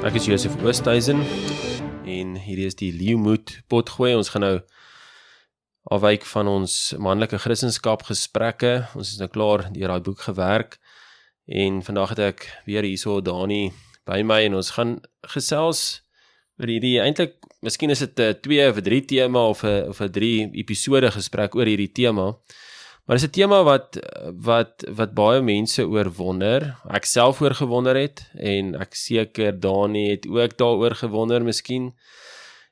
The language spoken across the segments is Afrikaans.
Ek is Josef Oosthuizen en hierdie is die Leeumoed potgooi. Ons gaan nou afwyk van ons manlike Christendom gesprekke. Ons is nou klaar deur daai boek gewerk en vandag het ek weer hierso Dani by my en ons gaan gesels oor hierdie, eintlik, miskien is dit 2 of 3 tema of 'n 3 episode gesprek oor hierdie tema. Maar dit is 'n tema wat baie mense oor wonder. Ek self oor gewonder het en ek seker Dani het ook daaroor gewonder miskien.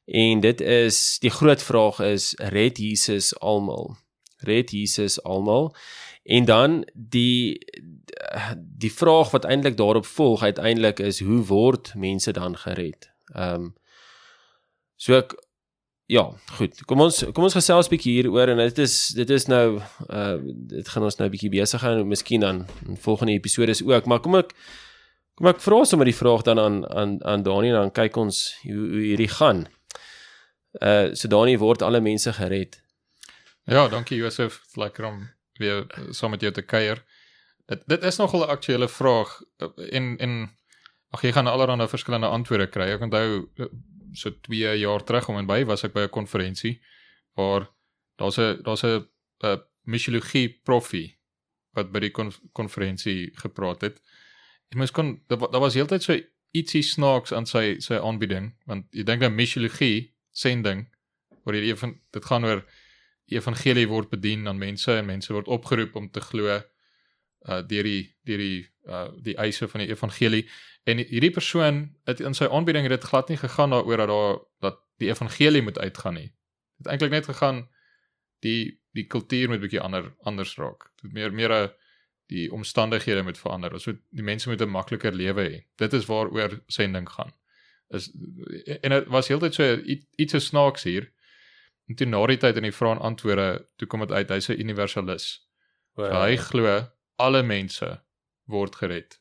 En dit is, die groot vraag is, red Jesus almal? Red Jesus almal? En dan die vraag wat eintlik daarop volg uiteindelik is, hoe word mense dan gered? So ek, ja, goed, kom ons gesels 'n bietjie hieroor en dit is nou, dit gaan ons nou 'n bietjie besig hou, miskien dan in volgende episodes ook, maar kom ek vra sommer die vraag dan aan Dani en dan kyk ons hoe hierdie gaan. So Dani, word alle mense gered? Ja, dankie Josef, lekker om weer saam met jou te kuier. Dit is nogal 'n aktuele vraag en jy gaan allerlei verskillende antwoorde kry. Ek onthou so 2 jaar terug om en by was ek by 'n konferensie waar daar's 'n missiologie proffie wat by die konferensie gepraat het. Daar was heeltyd so ietsie snaaks aan sy aanbieding, want jy dink dat missiologie, sending, waar dit gaan oor die evangelie word bedien aan mense en mense word opgeroep om te glo deur die eise van die evangelie. En hierdie persoon het in sy aanbieding het dit glad nie gegaan daaroor dat die evangelie moet uitgaan nie. Het eintlik net gegaan die kultuur moet bietjie anders raak. Dit meer die omstandighede moet verander. Also die mense moet 'n makliker lewe hê. Dit is waaroor sending gaan. En dit was heeltyd so iets so snaaks hier. En toe na die tyd in die vrae en antwoorde, toe kom dit uit, hy's 'n universalis. So hy glo alle mense word gered.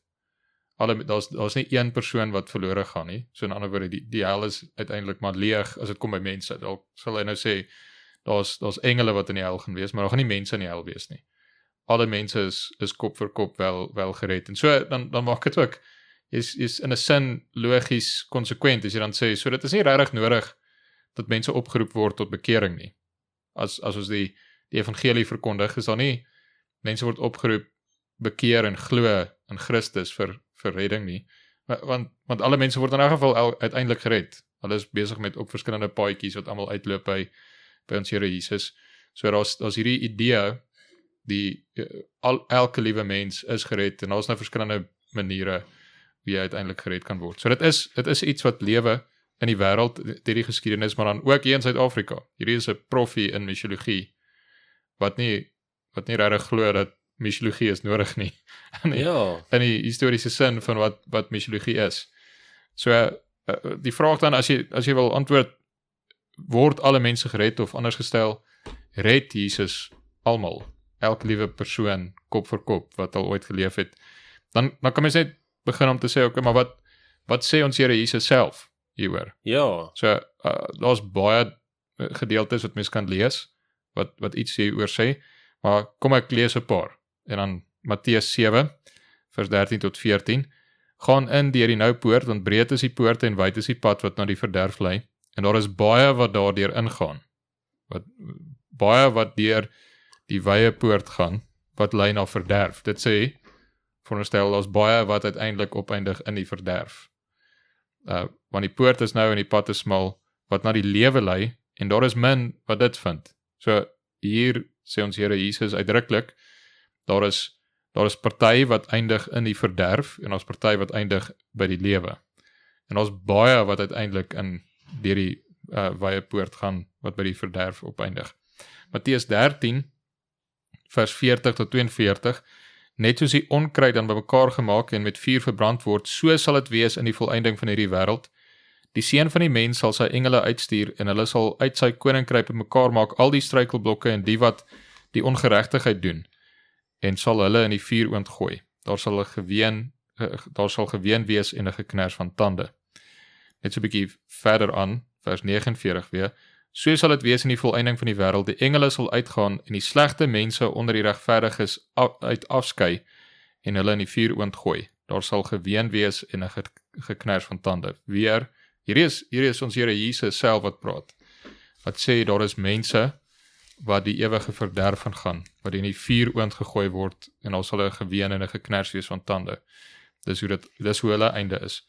Daar's nie een persoon wat verlore gaan nie. So in ander woorde, die hel is uiteindelik maar leeg as dit kom by mense. Dalk sal hy nou sê, daar's engele wat in die hel gaan wees, maar daar gaan nie mense in die hel wees nie. Alle mense is kop vir kop wel gered. En so, dan maak dit ook, is in 'n sin logies konsekwent, as jy dan sê, so dit is nie regtig nodig dat mense opgeroep word tot bekering nie. As ons die evangelie verkondig, is daar nie, mense word opgeroep, bekeer en glo in Christus vir redding nie, want alle mense word in 'n geval uiteindelik gered. Hulle is besig met op verskillende paadjies wat almal uitloop by ons Here Jesus. So daar's hierdie idee, elke liewe mens is gered, en daar's nou verskillende maniere wie jy uiteindelik gered kan word. So dit is iets wat lewe in die wêreld, deur die geskiedenis, maar dan ook hier in Suid-Afrika. Hierdie is 'n proffie in missiologie, wat nie regtig glo dat missiologie is nodig nie. In die historiese sin van wat missiologie is. So, die vraag dan, as jy wil antwoord, word alle mense gered, of anders gestel, red Jesus almal, elke liewe persoon, kop vir kop, wat al ooit geleef het, dan kan mens net begin om te sê, okay, maar wat sê ons Here Jesus self hieroor? Ja. So, daar's baie gedeeltes wat mens kan lees, wat iets hieroor sê, maar kom ek lees 'n paar. En dan Matteus 7, vers 13 tot 14, gaan in deur die nou poort, want breed is die poort en wyd is die pad wat na die verderf lei, en daar is baie wat daardeur ingaan, baie wat deur die wye poort gaan, wat lei na verderf. Dit sê, veronderstel, daar's baie wat uiteindelik opeindig in die verderf. Want die poort is nou en die pad is smal, wat na die lewe lei, en daar is min wat dit vind. So, hier sê ons Here Jesus uitdruklik, daar is party wat eindig in die verderf, en daar's party wat eindig by die lewe. En daar's baie wat uiteindelik deur die wye poort gaan, wat by die verderf opeindig. Matteus 13, vers 40 tot 42, net soos die onkruid dan bymekaar gemaak en met vuur verbrand word, so sal dit wees in die volëinding van hierdie wêreld. Die seun van die mens sal sy engele uitstuur, en hulle sal uit sy koninkryk bymekaar maak al die struikelblokke en die wat die ongeregtigheid doen, en sal hulle in die vuuroond gooi. Daar sal geween wees en 'n geknars van tande. Net so 'n bietjie verder aan, vers 49 weer. So sal dit wees in die volëinding van die wêreld. Die engele sal uitgaan en die slegte mense onder die regverdiges uit afskei en hulle in die vuuroond gooi. Daar sal geween wees en 'n geknars van tande. Weer, hier is ons Here Jesus self wat praat. Wat sê, daar is mense wat die ewige verderf van gaan, wat in die vuur oond gegooi word, en daar sal 'n geween en 'n geknars wees van tande. Dis hoe hulle einde is.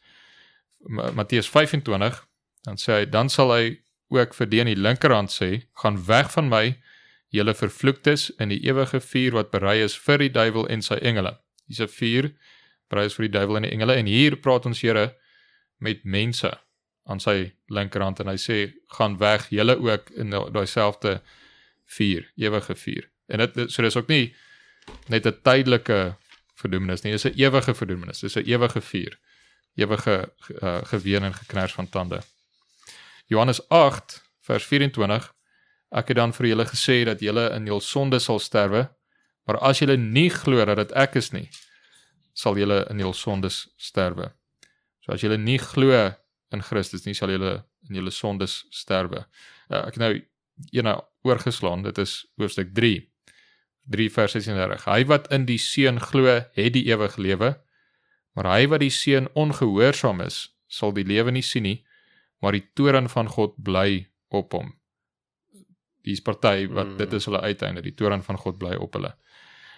Matteus 25, dan sê hy, dan sal hy ook vir die aan die linkerhand sê, gaan weg van my, julle vervloektes, in die ewige vuur wat berei is vir die duiwel en sy engele. Hier's 'n vuur, berei is vir die duiwel en die engele, en hier praat ons Here met mense aan sy linkerhand, en hy sê, gaan weg, julle ook in daai selfde vuur, ewige vuur. En so dis ook nie net 'n tydelike verdoemenis nie, dis 'n ewige verdoemenis, dis 'n ewige vuur, ewige geween en geknars van tande. Johannes 8, vers 24, ek het dan vir julle gesê dat julle in jul sonde sal sterwe, maar as julle nie glo dat dit ek is nie, sal julle in jul sondes sterwe. So as julle nie glo in Christus nie, sal julle in julle sondes sterwe. Ek het nou ene oorgeslaan, dit is hoofstuk 3 vers 36. Hy wat in die Seun glo, het die ewige lewe, maar hy wat die Seun ongehoorsaam is, sal die lewe nie sien nie, maar die toorn van God bly op hom. Die is party, wat dit is hulle uiteinde, die toorn van God bly op hulle.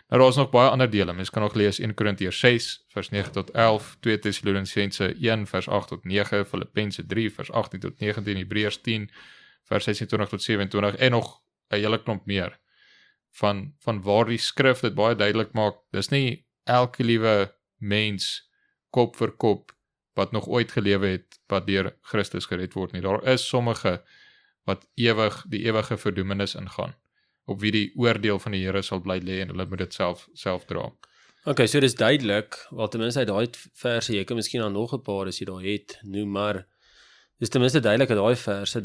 Nou daar is nog baie ander dele, mens kan nog lees 1 Korintiërs 6, vers 9 tot 11, 2 Tessalonisense 1, vers 8 tot 9, Filippense 3, vers 18 tot 19, Hebreërs 10, vers 26 tot 27, en nog 'n hele klomp meer, van waar die skrif dit baie duidelik maak, dis nie elke liewe mens, kop vir kop, wat nog ooit gelewe het, wat deur Christus gered word nie. Daar is sommige, wat die ewige verdoemenis ingaan, op wie die oordeel van die Here sal bly lê, en hulle moet dit self dra. Okay, so dis duidelik, wel ten minste uit daai verse, jy kan miskien dan nog 'n paar as jy daar het, noem, maar dis ten minste duidelik uit daai verse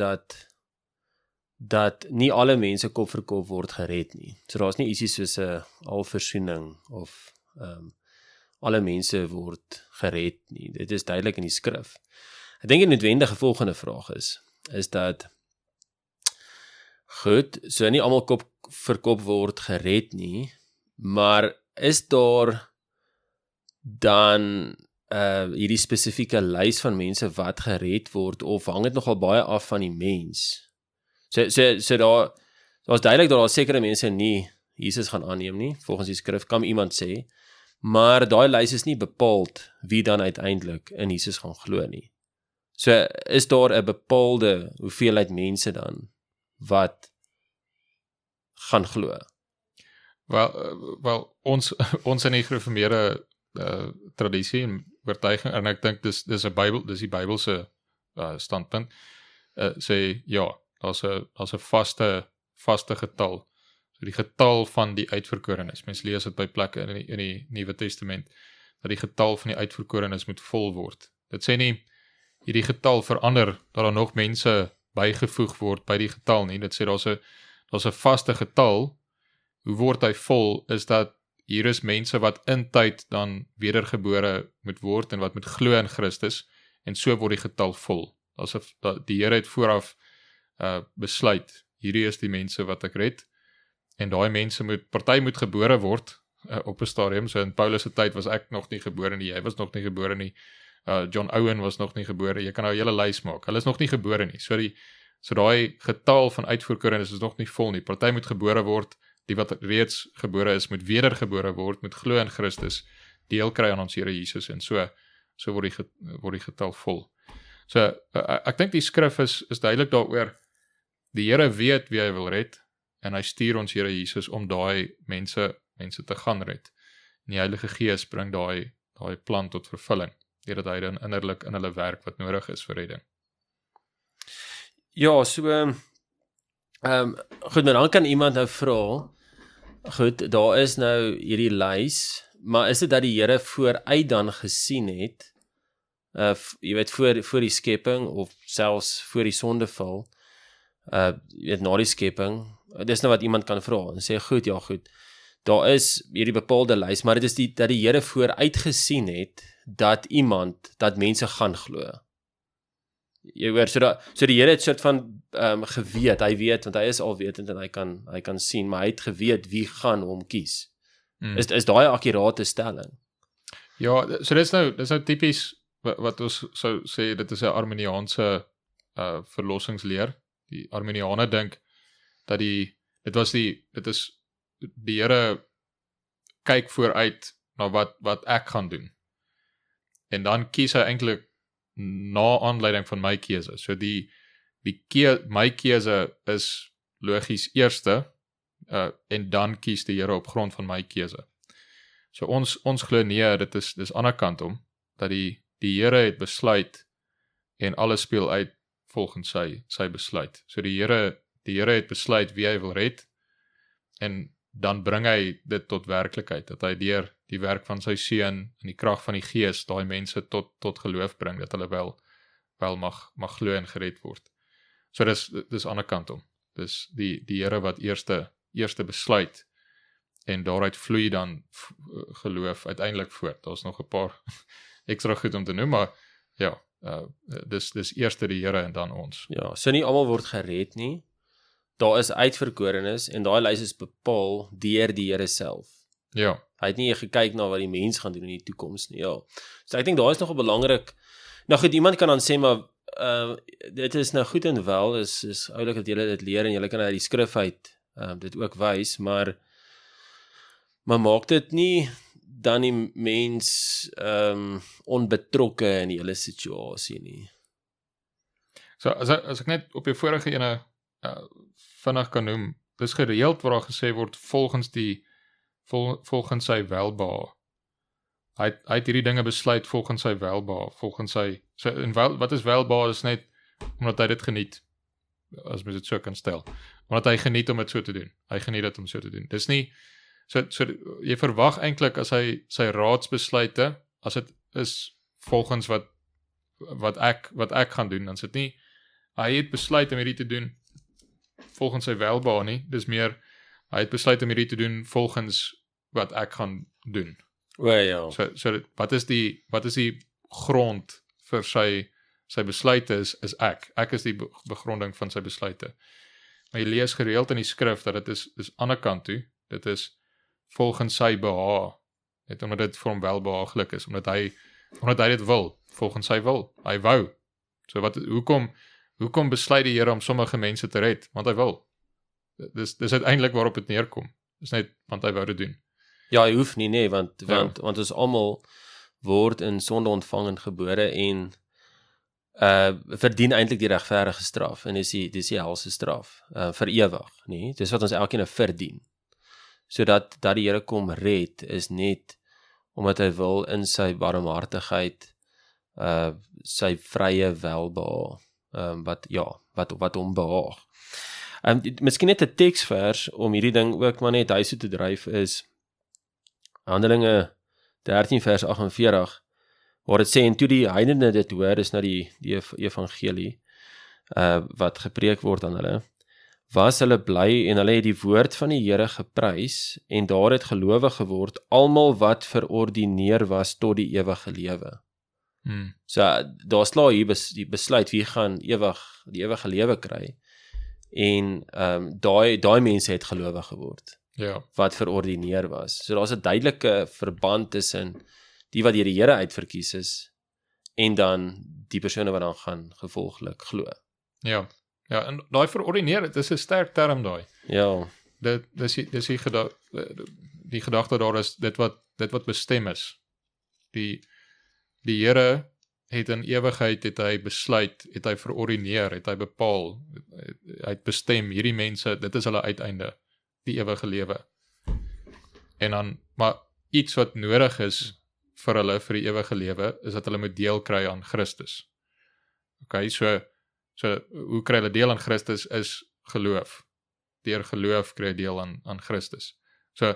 dat nie alle mense kop vir kop word gered nie. So daar's nie ietsie soos 'n alversoening of alle mense word gered nie. Dit is duidelik in die skrif. Ek dink die noodwendige volgende vraag is dat goed, so nie almal kop vir kop word gered nie, maar is daar dan hierdie spesifieke lys van mense wat gered word, of hang dit nogal baie af van die mens? So daar's duidelik dat daar sekere mense nie Jesus gaan aanneem nie, volgens die skrif, kan iemand sê, maar daai lys is nie bepaald wie dan uiteindelik in Jesus gaan glo nie. So is daar 'n bepaalde hoeveelheid mense dan wat gaan glo? Wel ons in die gereformeerde tradisie en oortuiging, en ek dink dis die Bybelse standpunt, sê ja, daar's 'n vaste getal. So die getal van die uitverkorenes. Mens lees dit by plekke in die Nuwe Testament, dat die getal van die uitverkorenes moet vol word. Dit sê nie hierdie getal verander, dat daar nog mense bygevoeg word by die getal nie. Dit sê daar's 'n vaste getal. Hoe word hy vol? Is dat hier is mense wat in tyd dan wedergebore moet word en wat moet glo in Christus, en so word die getal vol. Die Here het vooraf besluit, hierdie is die mense wat ek red, en daai mense party moet gebore word op 'n stadium. So in Paulus se tyd was ek nog nie gebore nie, jy was nog nie gebore nie, John Owen was nog nie gebore, jy kan nou 'n hele lys maak, hulle is nog nie gebore nie, so daai getal van uitverkorenes is nog nie vol nie, party moet gebore word, die wat reeds gebore is, moet wedergebore word, moet glo in Christus, deel kry aan ons Here Jesus, en so word die getal vol. So, ek dink die skrif is duidelik daaroor, die Here weet wie hy wil red, en hy stuur ons Here Jesus om daai mense te gaan red. En die Heilige Gees bring daai plan tot vervulling, deurdat hy dan innerlik in hulle werk wat nodig is vir redding. Ja, so goed, maar dan kan iemand nou vra, goed, daar is nou hierdie lys, maar is dit dat die Here vooruit dan gesien het, jy weet, voor die skepping, of selfs voor die sondeval, jy weet, na die skepping, dis nou wat iemand kan vra, en sê, goed, daar is hierdie bepaalde lys, maar dit is dat die Here vooruit gesien het, dat mense gaan glo. Jy hoor, so die Here het soort van geweet, hy weet, want hy is alwetend, en hy kan sien, maar hy het geweet wie gaan hom kies. Is daai 'n akkurate stelling? Ja, so dis nou tipies wat ons sou sê, dit is 'n Arminiaanse verlossingsleer. Die Arminiane dink dat dit is die Here kyk vooruit na wat ek gaan doen. En dan kies hy eintlik na aanleiding van my keuse. So my keuse is logies eerste, en dan kies die Here op grond van my keuse. So ons glo nee, dis ander kant om, dat die Here het besluit en alles speel uit volgens sy besluit. So die Here het besluit wie hy wil red, en dan bring hy dit tot werklikheid, dat hy deur die werk van sy seun en die krag van die Gees daai mense tot geloof bring, dat hulle wel mag glo en gered word. So dis ander kant om. Dis die Here wat eerste besluit, en daaruit vloei dan geloof uiteindelik voort. Daar's nog 'n paar ekstra goed om te noem, maar ja, dis eerste die Here en dan ons. Ja, so nie almal word gered nie. Daar is uitverkorenes en daai lys is bepaal deur die Here self. Ja. Hy het nie gekyk na wat die mens gaan doen in die toekoms nie. Ja. So ek dink daar is nogal belangrik. Nou goed, iemand kan dan sê maar dit is nou goed en wel, is oulik dat julle dit leer en julle kan uit die skrif uit dit ook wys, maar maak dit nie dan die mens onbetrokke in die hele situasie nie. So as ek net op die vorige ene vinnig kan noem, dis gereeld waar daar gesê word volgens sy welbehae. Hy het hierdie dinge besluit volgens sy welbehae, wat is welbehae, is net omdat hy dit geniet, as mens dit so kan stel, omdat hy geniet om dit so te doen, hy geniet dit om so te doen, dis nie, so jy verwag eintlik as hy sy raadsbesluite, as dit is volgens wat ek gaan doen, dan is dit nie, hy het besluit om hierdie te doen volgens sy welbehae nie, dis meer, hy het besluit om hierdie te doen volgens wat ek gaan doen. Ja. So wat is die grond vir sy besluite is ek. Ek is die begronding van sy besluite. Maar jy lees gereeld in die skrif dat dit is ander kant toe. Dit is volgens sy behae. Net omdat dit vir hom welbehaaglik is, omdat hy dit wil, volgens sy wil. Hy wou. So hoekom besluit die Here om sommige mense te red? Want hy wil. Dis uiteindelik waarop dit neerkom. Dis net want hy wou dit doen. Ja, hy hoef nie, nee, want ons almal word in sonde ontvang en gebore en verdien eintlik die regverdige straf, en dis die helse straf, vir ewig, nee, dis wat ons elkeen verdien. So dat die Here kom red, is net omdat hy wil in sy barmhartigheid, sy vrye welbehae, wat hom behaag. Miskien net 'n teksvers om hierdie ding ook maar net huis toe te dryf is Handelinge 13 vers 48, waar dit sê, en toe die heidene dit hoor, is nou die evangelie, wat gepreek word aan hulle, was hulle bly en hulle het die woord van die Here geprys, en daar het gelowig geword, almal wat verordineer was tot die ewige lewe. So, daar slaag hier die besluit, wie gaan die ewige lewe kry, en daai mense het gelowig geword. Ja. Wat verordineer was. So daar's 'n duidelike verband tussen die wat deur die Here uitverkies is, en dan die persone wat dan gaan gevolglik glo. Ja, en daai verordineer, dit is 'n sterk term daai. Ja. Dis die gedagte daar is, dit wat bestem is. Die Here het in ewigheid, het hy besluit, het hy verordineer, het hy bepaal, hy het bestem, hierdie mense, dit is hulle uiteinde, die ewige lewe. En dan, maar iets wat nodig is vir hulle, vir die ewige lewe, is dat hulle moet deel kry aan Christus. Okay, so hoe kry hulle deel aan Christus, is geloof. Deur geloof kry deel aan Christus. So,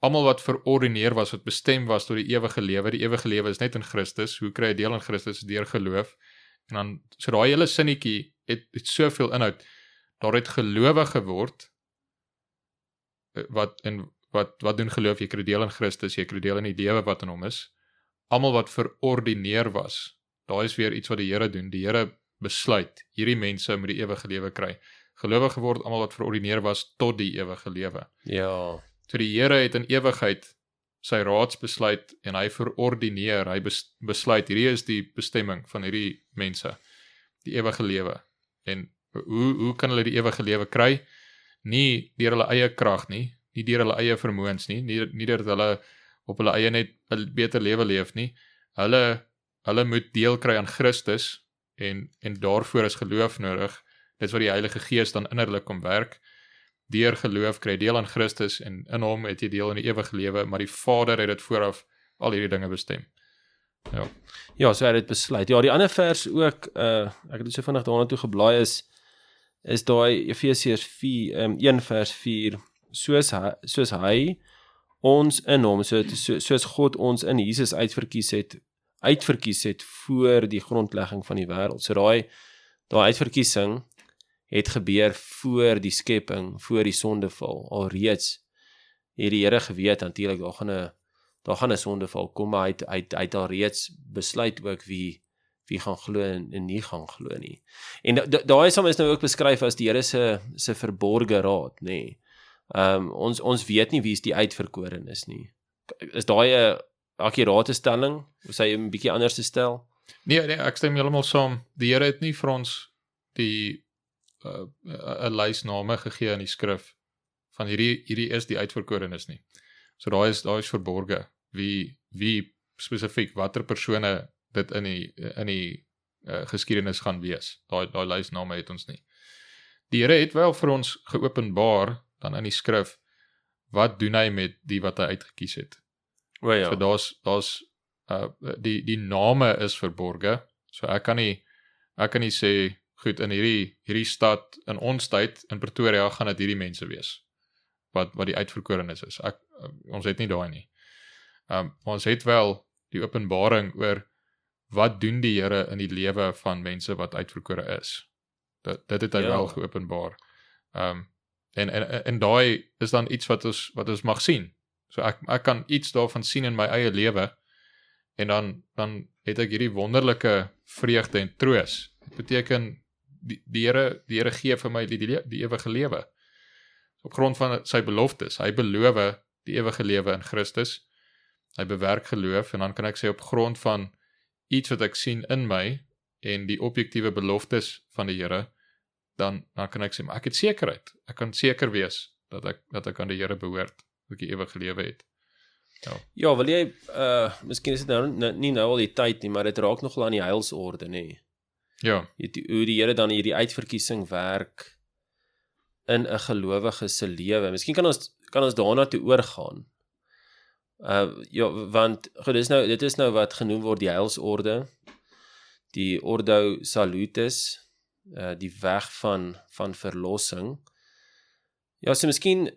almal wat verordineer was, wat bestem was tot die ewige lewe is net in Christus, hoe kry hy deel aan Christus, deur geloof, en dan, so daai hele sinnetjie, het soveel inhoud, daar het gelowig geword, wat doen geloof, jy kry deel aan Christus, jy kry deel aan die lewe wat in hom is, almal wat verordineer was, daar is weer iets wat die Here doen, die Here besluit, hierdie mense moet die ewige lewe kry, gelowig geword, almal wat verordineer was tot die ewige lewe. Ja. So die Here het in ewigheid sy raadsbesluit en hy verordineer, hy besluit, hierdie is die bestemming van hierdie mense, die ewige lewe. En hoe kan hulle die ewige lewe kry? Nie deur hulle eie krag nie deur hulle eie vermoëns nie deur hulle op hulle eie net 'n beter lewe leef nie. Hulle moet deel kry aan Christus en daarvoor is geloof nodig. Dit is wat die Heilige Gees dan innerlik kom werk. Deur geloof kry deel aan Christus en in hom het jy deel in die ewige lewe, maar die Vader het dit vooraf al hierdie dinge bestem. Ja. Ja, so het dit besluit. Ja, die ander vers ook, ek het so vinnig daarna toe geblaai is daai Efesiërs 1 vers 4, soos hy ons in hom, soos God ons in Jesus uitverkies het voor die grondlegging van die wêreld. So daai uitverkiesing het gebeur voor die skepping, voor die sondeval. Alreeds het die Here geweet natuurlik daar gaan 'n sondeval kom, maar hy het alreeds besluit ook wie gaan glo en nie gaan glo nie. En daai is nou ook beskryf as die Here se verborge raad, nê. Nee. Ons weet nie wie is die uitverkorenes nie. Is daai 'n akkurate stelling? Of sy 'n bietjie anders te stel? Nee, ek stem heeltemal saam. Die Here het nie vir ons die 'n lys name gegee in die skrif van hierdie is die uitverkorenes nie. So daai is verborge. Wie spesifiek, watter persone dit in die geskiedenis gaan wees. Daai lys name het ons nie. Die Here het wel vir ons geopenbaar dan in die skrif, wat doen hy met die wat hy uitgekies het. O ja. So daar's die name is verborge. So ek kan nie sê goed, in hierdie stad, in ons tyd, in Pretoria, gaan dit hierdie mense wees, wat die uitverkorenes is. Ons het nie daai nie. Maar ons het wel die openbaring oor, wat doen die Here in die lewe van mense wat uitverkore is. Dit het hy wel geopenbaar. En daai is dan iets wat ons mag sien. So ek kan iets daarvan sien in my eie lewe, en dan het ek hierdie wonderlike vreugde en troos. Dit beteken, die Here gee vir my die ewige lewe. Op grond van sy beloftes. Hy beloof die ewige lewe in Christus. Hy bewerk geloof, en dan kan ek sê op grond van iets wat ek sien in my, en die objektiewe beloftes van die Here, dan kan ek sê, maar ek het sekerheid. Ek kan seker wees, dat ek aan die Here behoort, dat ek die ewige lewe het. Ja, wil jy, miskien is dit nie nou al die tyd nie, maar dit raak nogal aan die heilsorde, nie. Ja. Hoe die Here dan hierdie uitverkiesing werk in 'n gelowige se lewe. Miskien kan ons daarna toe oorgaan. Ja, want dit is nou wat genoem word die heilsorde, die Ordo Salutis, die weg van verlossing. Ja, so miskien,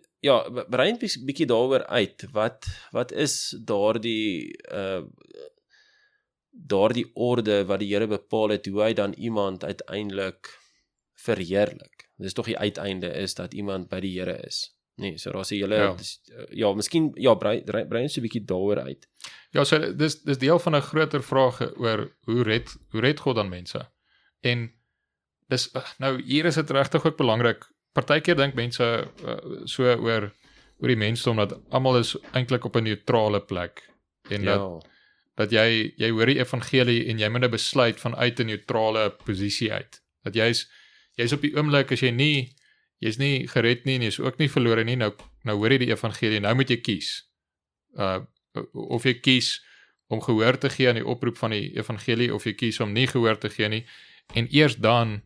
brei 'n bietjie daaroor uit. Wat is daardie orde wat die Here bepaal het, hoe hy dan iemand uiteindelik verheerlik. Dis tog die uiteinde is dat iemand by die Here is. Nee, so daar's 'n hele miskien brei ons 'n bietjie daaroor uit. Ja, so dis deel van 'n groter vraag oor hoe red God dan mense. En dis nou hier is dit regtig ook belangrik. Partykeer dink mense so oor die mensdom dat almal is eintlik op 'n neutrale plek en dat jy hoor die evangelie en jy moet 'n besluit vanuit 'n neutrale posisie uit. Dat jy's op die oomblik as jy's nie gered nie en jy's ook nie verlore nie, nou hoor jy die evangelie, nou moet jy kies. Of jy kies om gehoor te gee aan die oproep van die evangelie, of jy kies om nie gehoor te gee nie, en eers dan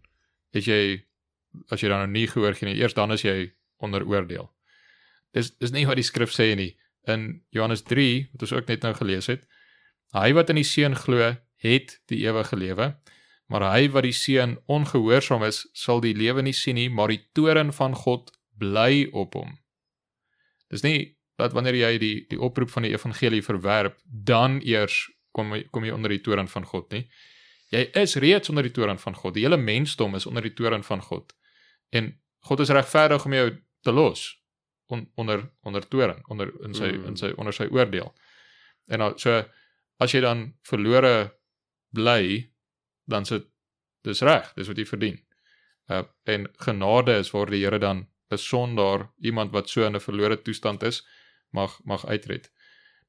as jy dan nou nie gehoor gee nie, eers dan is jy onder oordeel. Dis nie wat die skrif sê nie. In Johannes 3, wat ons ook net nou gelees het, hy wat in die Seun glo, het die ewige lewe, maar hy wat die Seun ongehoorsaam is, sal die lewe nie sien nie, maar die toorn van God bly op hom. Dis nie dat wanneer jy die oproep van die evangelie verwerp, dan eers kom jy onder die toorn van God nie. Jy is reeds onder die toorn van God. Die hele mensdom is onder die toorn van God. En God is regverdig om jou te los onder toorn, onder sy oordeel. En so as jy dan verlore bly, dan dis reg, dis wat jy verdien. En genade is waar die Here dan 'n sondaar, iemand wat so in 'n verlore toestand is, mag uitred.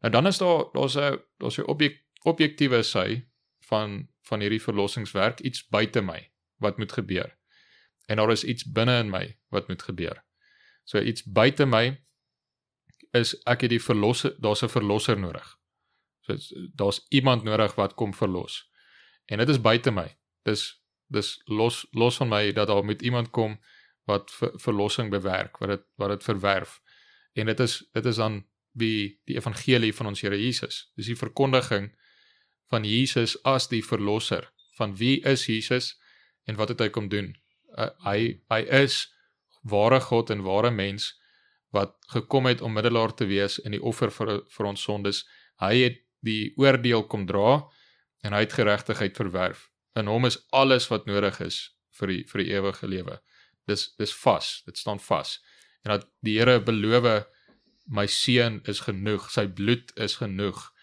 En dan is daar's 'n objektiewe sy van hierdie verlossingswerk, iets buite my wat moet gebeur. En daar is iets binne in my wat moet gebeur. So iets buite my is ek het die verlosser, daar's 'n verlosser nodig. So daar's iemand nodig wat kom verlos. En dit is buite my. Dis los van my dat daar moet iemand kom wat verlossing bewerk, wat dit verwerf. En dit is dan die evangelie van ons Here Jesus. Dis die verkondiging van Jesus as die verlosser. Van wie is Jesus en wat het hy kom doen? Hy is ware God en ware mens wat gekom het om middelaar te wees en die offer vir ons sondes. Hy het die oordeel kom dra en hy het geregtigheid verwerf. In hom is alles wat nodig is vir die ewige lewe. Dis vas, dit staan vas. En dat die Here beloof, my seun is genoeg, sy bloed is genoeg.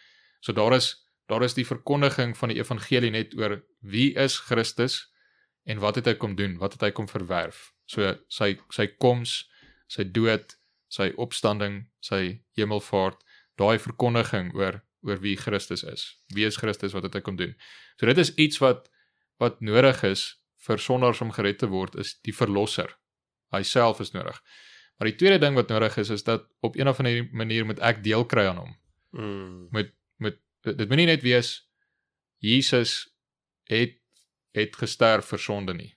So daar is die verkondiging van die evangelie net oor wie is Christus en wat het hy kom doen, wat het hy kom verwerf. So sy koms, sy dood, sy opstanding, sy hemelvaart, daai verkondiging oor wie Christus is. Wie is Christus, wat het hy kom doen. So dit is iets wat nodig is vir sondaars om gered te word, is die verlosser. Hy self is nodig. Maar die tweede ding wat nodig is dat op een of ander manier moet ek deel kry aan hom. Dit moet nie net wees, Jesus het gesterf vir sonde nie.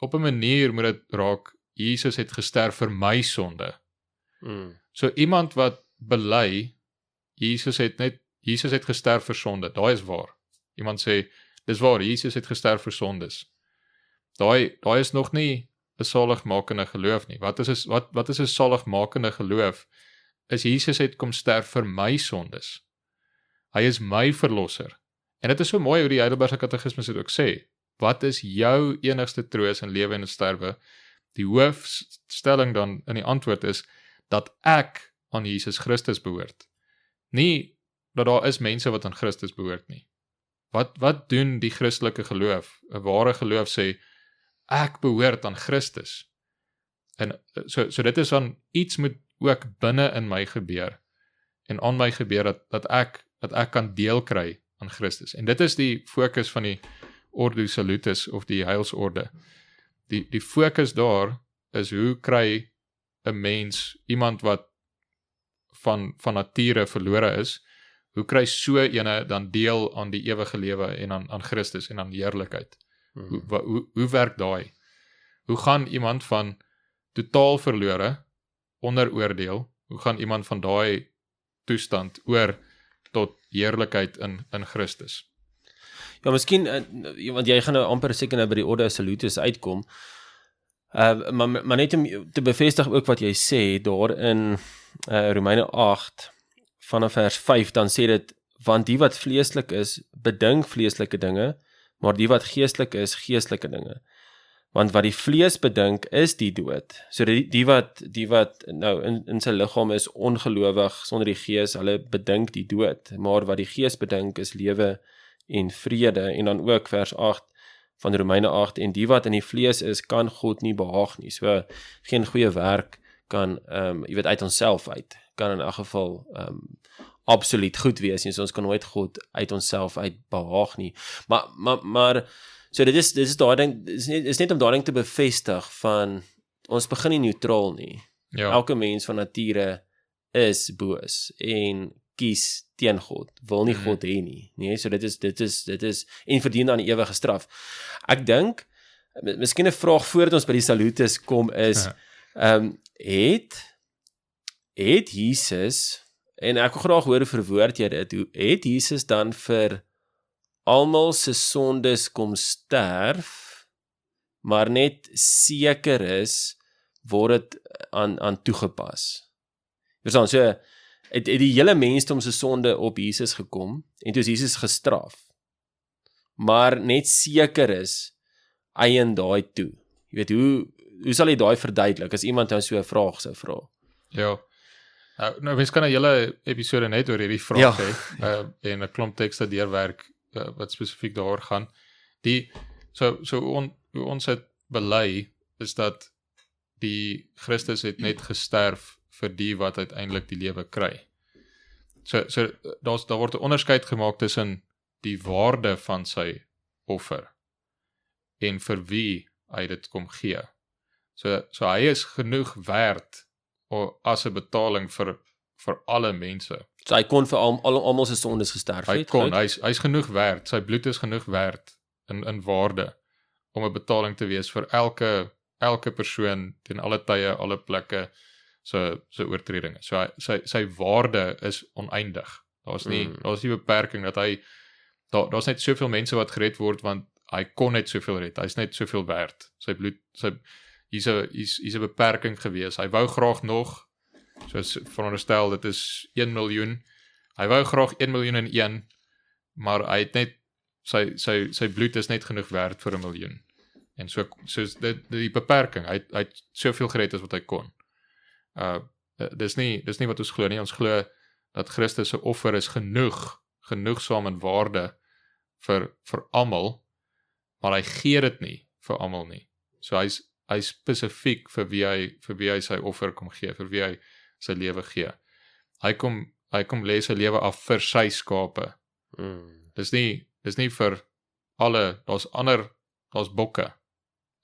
Op 'n manier moet dit raak, Jesus het gesterf vir my sonde. So iemand wat bely, Jesus het gesterf vir sonde, daai is waar. Iemand sê, dis waar, Jesus het gesterf vir sondes. Daai is nog nie 'n saligmakende geloof nie. Wat is 'n saligmakende geloof? Is Jesus het kom sterf vir my sondes. Hy is my verlosser. En dit is so mooi hoe die Heidelbergse Katekismes dit ook sê. Wat is jou enigste troos in lewe en in sterwe? Die hoofstelling dan in die antwoord is, dat ek aan Jesus Christus behoort. Nie dat daar is mense wat aan Christus behoort nie. Wat doen die Christelike geloof? 'n Ware geloof sê, ek behoort aan Christus. En so dit is dan, iets moet ook binne in my gebeur, en aan my gebeur, dat ek kan deel kry aan Christus. En dit is die fokus van die Ordo Salutis, of die heilsorde. Die fokus daar is, hoe kry 'n mens, iemand wat van nature verlore is, hoe kry so ene dan deel aan die ewige lewe en aan Christus en aan heerlikheid? Hoe werk daai? Hoe gaan iemand van totaal verlore, onder oordeel, hoe gaan iemand van daai toestand oor tot heerlikheid in Christus? Ja, miskien, want jy gaan nou amper seker nou by die Ordo Salutis uitkom, maar net om te bevestig ook wat jy sê, daar in Romeine 8, vanaf vers 5, dan sê dit, want die wat vleeslik is, bedink vleeslike dinge, maar die wat geestelik is, geestelike dinge. Want wat die vlees bedink, is die dood. So die wat nou in sy liggaam is ongelowig, sonder die gees, hulle bedink die dood. Maar wat die gees bedink, is lewe en vrede. En dan ook vers 8 van Romeine 8, en die wat in die vlees is, kan God nie behaag nie. So geen goeie werk kan, uit onsself uit, kan in elk geval absoluut goed wees, en so ons kan nooit God uit onsself uit behaag nie. Maar so dit is daai ding, is net om daai ding te bevestig van, ons begin nie neutraal nie. Ja. Elke mens van nature is boos en kies teen God, wil nie God hê nie. Nee, so dit is en verdien dan die ewige straf. Ek dink, miskien 'n vraag voordat ons by die Salutis kom is, het Jesus, en ek wil graag hoor verwoord jy dit, het Jesus dan vir almal se sondes kom sterf, maar net seker is, word dit aan toegepas. Verstaan, so, het die hele mensdom se sonde op Jesus gekom, en toe is Jesus gestraf, maar net seker is, eien daai toe. Jy weet, hoe sal jy daai verduidelik, as iemand nou so 'n vraag sou vra? Ja, nou mens kan 'n hele episode net oor hierdie vraag hê, en 'n klomp tekste deurwerk, wat spesifiek daaroor gaan. Hoe ons het bely, is dat die Christus het net gesterf vir die wat uiteindelik die lewe kry. daar word 'n onderskeid gemaak tussen die waarde van sy offer en vir wie hy dit kom gee. So hy is genoeg werd as 'n betaling vir alle mense. So hy kon vir almal se sondes gesterf het. Hy's genoeg werd, sy bloed is genoeg werd in waarde om 'n betaling te wees vir elke persoon teen alle tye, alle plekke se oortredinge. So sy waarde is oneindig. Daar's nie beperking dat daar's net soveel mense wat gered word want hy kon net soveel red. Hy's net soveel werd. Sy bloed, hier's 'n beperking gewees. Hy wou graag nog, soos veronderstel, dit is 1 miljoen. Hy wou graag 1,000,001, maar hy het net sy bloed is net genoeg werd vir 1 miljoen. En soos die beperking, hy het soveel gered as wat hy kon. Dis nie wat ons glo nie. Ons glo dat Christus se offer is genoegsaam in waarde vir almal, maar hy gee dit nie vir almal nie. So hy spesifiek vir wie hy sy offer kom gee, vir wie hy sy lewe gee. Hy kom lê sy lewe af vir sy skape. Dis nie vir alle, daar's bokke.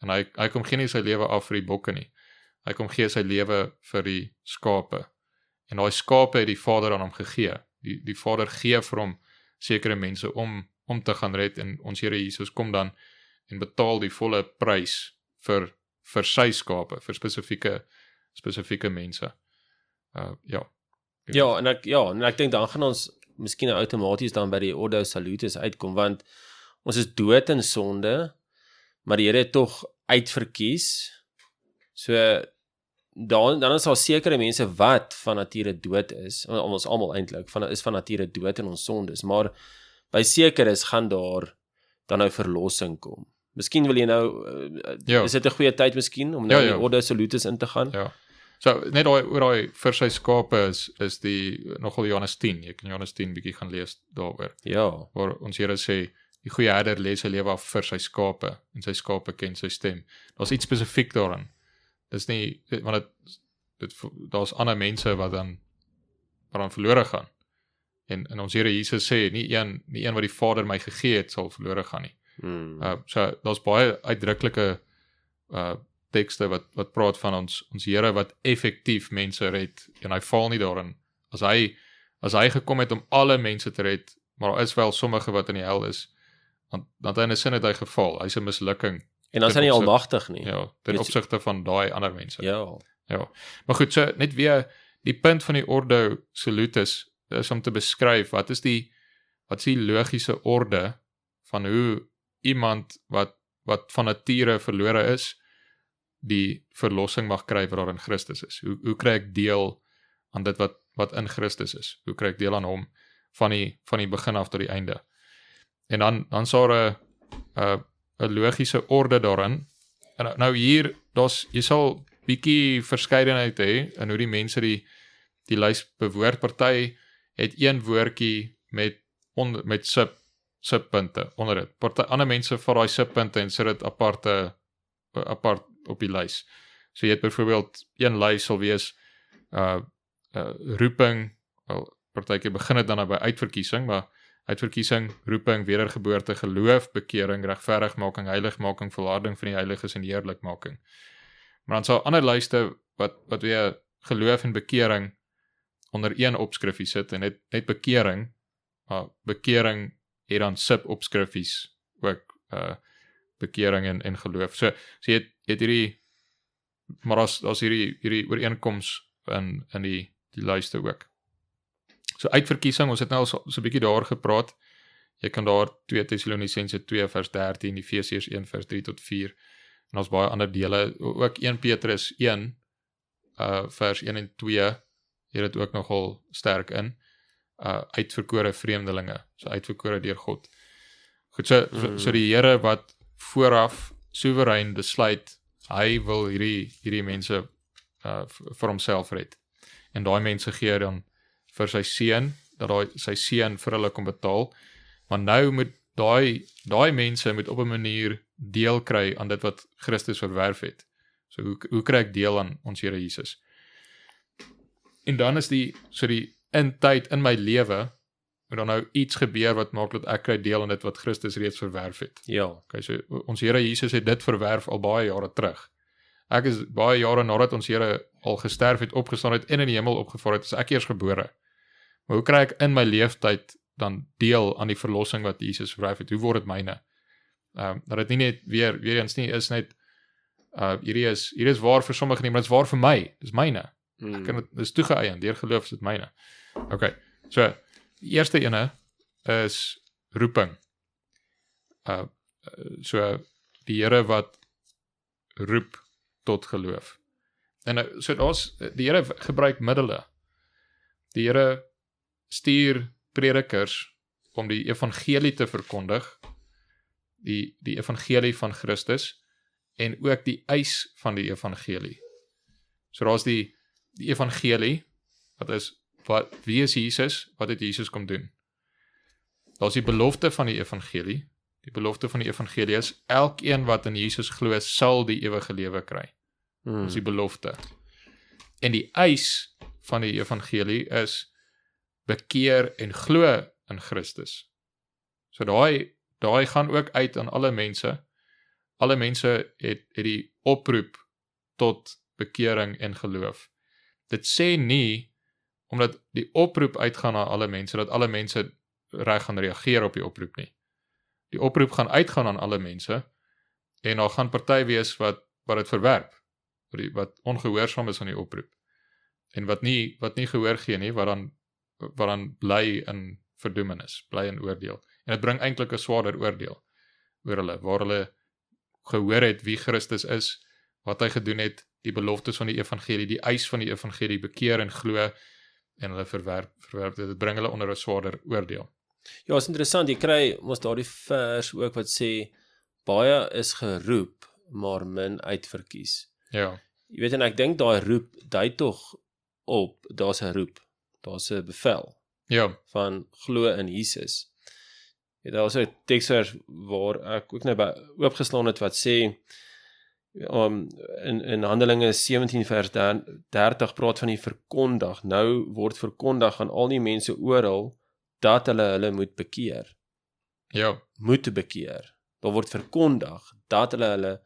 En hy kom gee nie sy lewe af vir die bokke nie. Hy kom gee sy lewe vir die skape. En daai skape het die Vader aan hom gegee. Die Vader gee vir hom sekere mense om te gaan red, en ons Here Jesus kom dan en betaal die volle prys vir sy skape, vir spesifieke mense. Ja, en ek dink dan gaan ons miskien outomaties dan by die Ordo Salutis uitkom, want ons is dood in sonde, maar die Here het tog uitverkies. So dan is daar sekere mense wat van nature dood is, ons almal eintlik is van nature dood in ons sondes, maar by sekeres gaan daar dan nou verlossing kom. Miskien wil jy nou, is dit 'n goeie tyd miskien om nou in die Ordo Salutis in te gaan? Ja. So net oor daai vir sy skape is die nogal Johannes 10. Jy kan Johannes 10 bietjie gaan lees daaroor. Ja. Waar ons Here sê die goeie herder lê sy lewe af vir sy skape en sy skape ken sy stem. Daar's iets spesifiek daarin. Dis nie want daar's ander mense wat dan verlore gaan. En ons Here Jesus sê nie een wat die Vader my gegee het sal verlore gaan nie. So daar's baie uitdruklike tekste wat praat van ons Here wat effektief mense red, en hy val nie daarin. As hy gekom het om alle mense te red, maar daar is wel sommige wat in die hel is, want in 'n sin het hy geval. Hy's 'n mislukking. En dan is hy nie almagtig nie. Ja, ten opsigte van daai ander mense. Ja. Maar goed, so net weer die punt van die Ordo Salutis is om te beskryf wat is die logiese orde van hoe iemand wat van nature verlore is, die verlossing mag kry wat daar in Christus is. Hoe kry ek deel aan dit wat in Christus is? Hoe kry ek deel aan hom van die begin af tot die einde? En dan sou 'n logiese orde daarin. En nou hier, jy sal bietjie verskeidenheid hê in hoe die mense die lys bewoord. Party het een woordjie met subpunte onder dit. Party ander mense vat daai subpunte en sit dit apart op die lys. So jy het byvoorbeeld een lys sal wees roeping, partykeer begin dit dan by uitverkiesing, maar uitverkiesing, roeping, wedergeboorte, geloof, bekering, regverdigmaking, heiligmaking, volharding van die heiliges en heerlikmaking. Maar dan sal ander lyste wat weer geloof en bekering onder een opskrifie sit, en net bekering, maar bekering het dan sub-opskrifies ook bekering en geloof. So jy het hierdie, maar as hierdie ooreenkoms in die lyste ook. So uitverkiesing, ons het nou al so 'n bietjie daar gepraat. Jy kan daar 2 Tessalonisense 2 vers 13, Efesiërs 1 vers 3 tot 4, en ons baie ander dele, ook 1 Petrus 1 vers 1 en 2, hier het ook nogal sterk in, uitverkore vreemdelinge, so uitverkore deur God. Goed, so die Here wat vooraf soewerein besluit, hy wil hierdie mense vir homself red, en daai mense gee dan vir sy seun, dat sy seun vir hulle kom betaal, maar nou moet daai mense moet op 'n manier deel kry aan dit wat Christus verwerf het. So hoe kry ek deel aan ons Here Jesus? En dan is die in tyd, in my lewe, moet dan nou iets gebeur wat maak dat ek kry deel in dit wat Christus reeds verwerf het. Ja. Okay, so ons Here Jesus het dit verwerf al baie jare terug. Ek is baie jare nadat ons Here al gesterf het, opgestaan het en in die hemel opgevaar het, is ek eers gebore. Maar hoe kry ek in my leeftyd dan deel aan die verlossing wat Jesus verwerf het? Hoe word dit myne? Dat dit nie net weer eens nie is net hierdie is waar vir sommige nie, maar dit is waar vir my. Dit is myne. Ek kan dit is toegeëien, deur geloof is dit myne. Okay, so die eerste ene is roeping. So die Here wat roep tot geloof. En so die Here gebruik middele. Die Here stuur predikers om die evangelie te verkondig, die evangelie van Christus, en ook die eis van die evangelie. So daar is die evangelie, wie is Jesus, wat het Jesus kom doen? Daar is die belofte van die evangelie. Die belofte van die evangelie is, elkeen wat in Jesus glo, sal die ewige lewe kry. Dat is die belofte. En die eis van die evangelie is, bekeer en glo in Christus. So daai gaan ook uit aan alle mense. Alle mense het die oproep tot bekering en geloof. Dit sê nie, omdat die oproep uitgaan na alle mense, dat alle mense reg gaan reageer op die oproep nie. Die oproep gaan uitgaan aan alle mense, en daar gaan party wees wat dit verwerp, wat ongehoorsaam is aan die oproep, en wat nie gehoor gee nie, wat dan bly in verdoemenis, bly in oordeel. En dit bring eintlik 'n swaarder oordeel oor hulle, waar hulle gehoor het wie Christus is, wat hy gedoen het, die beloftes van die evangelie, die eis van die evangelie, bekeer en glo, en hulle verwerp dit bring hulle onder 'n swaarder oordeel. Ja, is interessant, jy kry mos daardie vers ook wat sê, baie is geroep, maar min uitverkies. Ja. Jy weet, en ek dink daai roep, dui tog op, daar's 'n roep, daar's 'n bevel, Ja. van glo in Jesus. Ja, daar was 'n teksvers waar ek ook nou oopgeslaan het wat sê, in Handelinge 17 vers 30 praat van die verkondig. Nou word verkondig aan al die mense oral dat hulle moet bekeer. Ja. Moet bekeer. Daar word verkondig dat hulle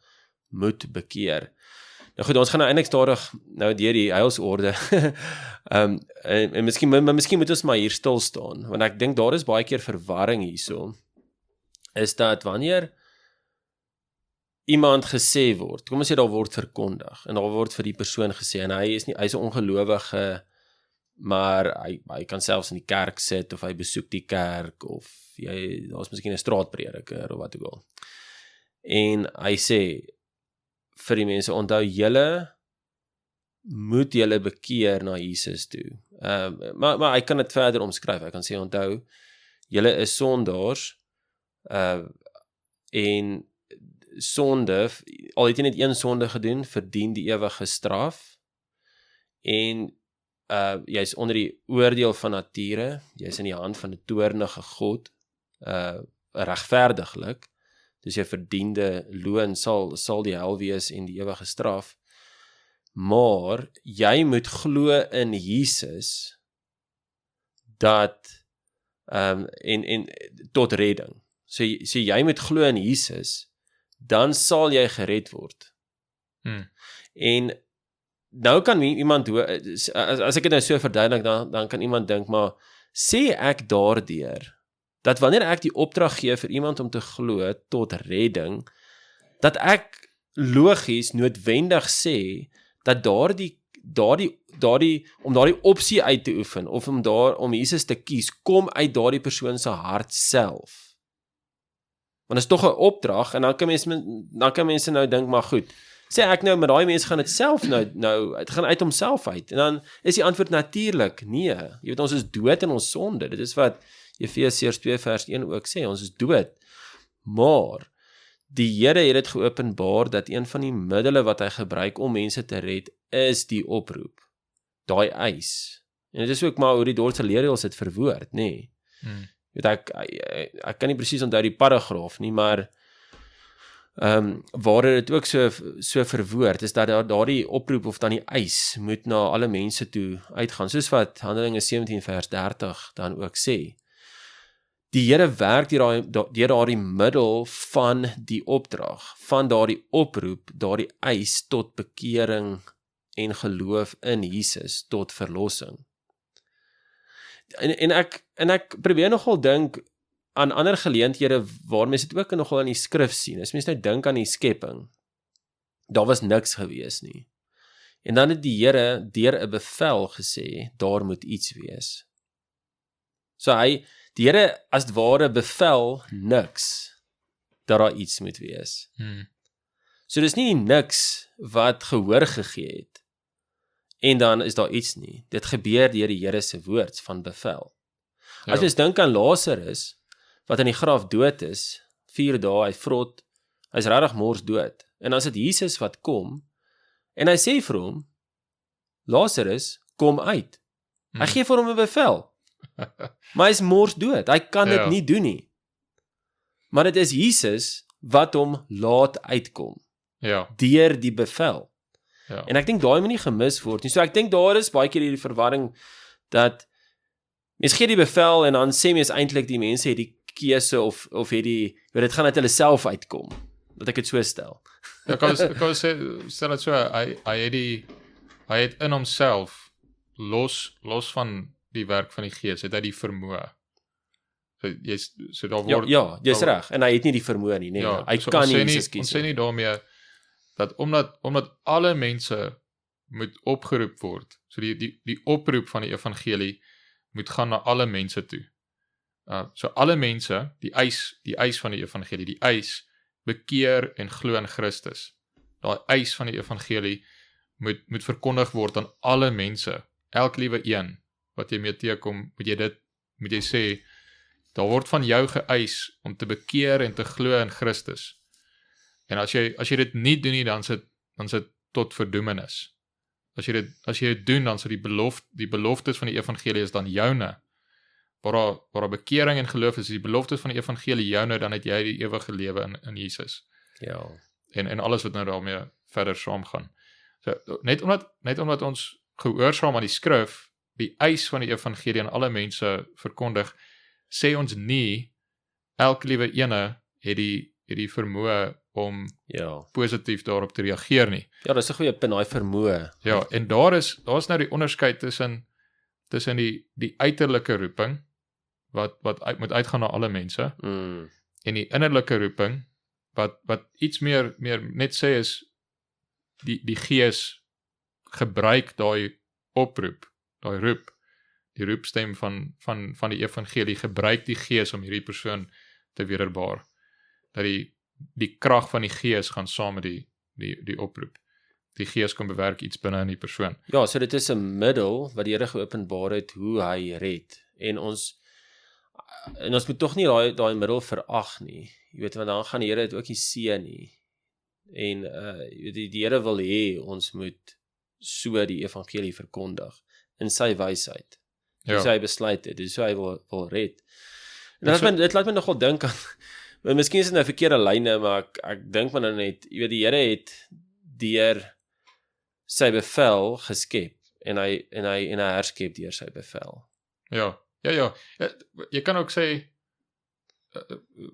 moet bekeer. Nou goed, ons gaan nou eintlik stadig deur die heilsorde. En miskien moet ons maar hier stil staan, want ek dink daar is baie keer verwarring hierso. Is dat wanneer iemand gesê word, kom ons sê daar word verkondig, en daar word vir die persoon gesê, en hy is 'n ongelowige, maar hy kan selfs in die kerk sit, of hy besoek die kerk, of daar's miskien 'n straatprediker, of wat ook al. En hy sê vir die mense, onthou, julle moet julle bekeer na Jesus toe. Maar hy kan dit verder omskryf, hy kan sê, onthou, julle is sondaars, en sonde, al het jy net een sonde gedoen, verdien die ewige straf, en jy's onder die oordeel van nature, jy's in die hand van 'n toornige God, regverdiglik, dus jy verdiende loon sal die hel wees en die ewige straf, maar jy moet glo in Jesus, dat, en tot redding. So jy moet glo in Jesus, dan sal jy gered word. En nou kan iemand, as ek dit nou so verduidelik, dan kan iemand dink, maar sê ek daardeur, dat wanneer ek die opdrag gee vir iemand om te glo tot redding, dat ek logies noodwendig sê, dat om daardie opsie uit te oefen, of om Jesus te kies, kom uit daardie persoon se hart self. Want dit is tog 'n opdrag, en dan kan mense nou dink, maar goed, sê ek nou, met daai mense gaan dit self het gaan uit homself uit, en dan is die antwoord natuurlik, nee, jy weet, ons is dood in ons sonde, dit is wat Efesiërs 2 vers 1 ook sê, ons is dood, maar die Here het dit geopenbaar, dat een van die middele wat hy gebruik om mense te red, is die oproep, daai eis, en dit is ook maar hoe die Duitse leerreëls het verwoord, nee, weet ek kan nie presies onthou die paragraaf nie, maar waar dit ook so verwoord, is dat daardie oproep of dan die eis moet na alle mense toe uitgaan, soos wat Handelinge 17 vers 30 dan ook sê. Die Here werk deur daardie middel van die opdrag, van daardie oproep, daardie eis tot bekering en geloof in Jesus tot verlossing. En ek probeer nogal dink aan ander geleenthede waar mense dit ook nogal in die skrif sien. As mense nou dink aan die skepping, daar was niks gewees nie. En dan het die Here deur 'n bevel gesê, daar moet iets wees. So die Here as het ware bevel niks, dat daar iets moet wees. So dis nie niks wat gehoor gegee het, en dan is daar iets nie. Dit gebeur deur die Here se woord van bevel. As jy dink aan Lazarus, wat in die graf dood is, 4 dae, hy vrot, hy's regtig mors dood. En dan is dit Jesus wat kom, en hy sê vir hom, Lazarus, kom uit. Hy gee vir hom 'n bevel. Maar hy is mors dood, hy kan dit nie doen nie. Maar dit is Jesus wat hom laat uitkom, deur die bevel. En ek dink daai moet nie gemis word nie. So ek dink daar is baie keer hierdie verwarring, dat mens gee die bevel, en dan sê mens eintlik die mense het die keuse, of het dit gaan uit hulle self uitkom, dat ek dit so stel. Kan stel dit so, hy het in homself, los van die werk van die Gees, het hy die vermoë. So daar word... Ja, jy's reg, en hy het nie die vermoë nie, hy kan nie Jesus kies. Ons sê nie daarmee, dat omdat alle mense moet opgeroep word, so die oproep van die evangelie moet gaan na alle mense toe. So alle mense, die eis van die evangelie, die eis, bekeer en glo in Christus. Daai eis van die evangelie moet verkondig word aan alle mense, elke liewe een, wat jy mee teekom, moet jy sê, daar word van jou geëis om te bekeer en te glo in Christus. En as jy dit nie doen nie, dan is dit tot verdoemenis. As jy dit doen, dan is die beloftes van die evangelie is dan joune. Waar daar bekering en geloof is die beloftes van die evangelie joune, dan het jy die ewige lewe in Jesus. Ja. En alles wat nou daarmee verder saamgaan. So, net omdat ons gehoorsaam aan die skrif, die eis van die evangelie aan alle mense verkondig, sê ons nie, elke liewe ene het die vermoë om positief daarop te reageer nie. Ja, dis 'n goeie punt, daai vermoë. Ja, en daar is nou die onderskeid tussen die uiterlike roeping, wat moet uitgaan na alle mense, en die innerlike roeping, wat iets meer net sê is, die Gees gebruik daai oproep, daai roep, die roepstem van die evangelie, gebruik die Gees om hierdie persoon te wederbaar. Dat die krag van die Gees gaan saam met die oproep. Die Gees kan bewerk iets binne in die persoon. Ja, so dit is 'n middel wat die Here geopenbaar het hoe hy red. En ons moet tog nie daai middel verag nie. Jy weet, want dan gaan die Here dit ook nie seën nie. En die Here wil hê ons moet so die evangelie verkondig in sy wysheid. Dis hy besluit het, dis hy wil red. En dit laat my nogal dink aan, miskien is dit nou verkeerde lyne, maar ek dink maar nou net, jy weet, die Here het deur sy bevel geskep, en hy herskep deur sy bevel. Ja. Jy kan ook sê,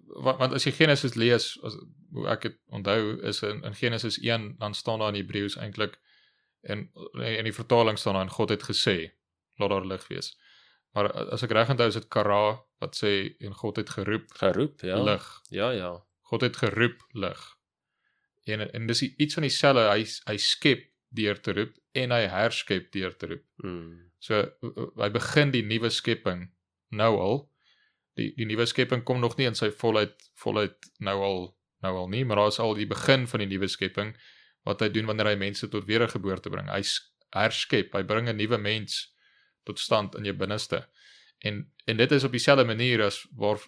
want as jy Genesis lees, hoe ek het onthou, is in Genesis 1, dan staan daar in Hebreëus eintlik, en in die vertaling staan daar, en God het gesê, laat daar lig wees. Maar as ek reg onthou, is dit Kara, wat sê, en God het geroep, ja. lig. Ja. God het geroep, lig. En dis iets van dieselfde, hy skep deur te roep, en hy herskep deur te roep. So, hy begin die nuwe skepping nou al. Die nuwe skepping kom nog nie in sy volheid nou al nie, maar daar is al die begin van die nuwe skepping, wat hy doen wanneer hy mense tot wedergeboorte bring. Hy herskep, hy bring 'n nuwe mens tot stand in jou binneste. En dit is op dieselfde manier as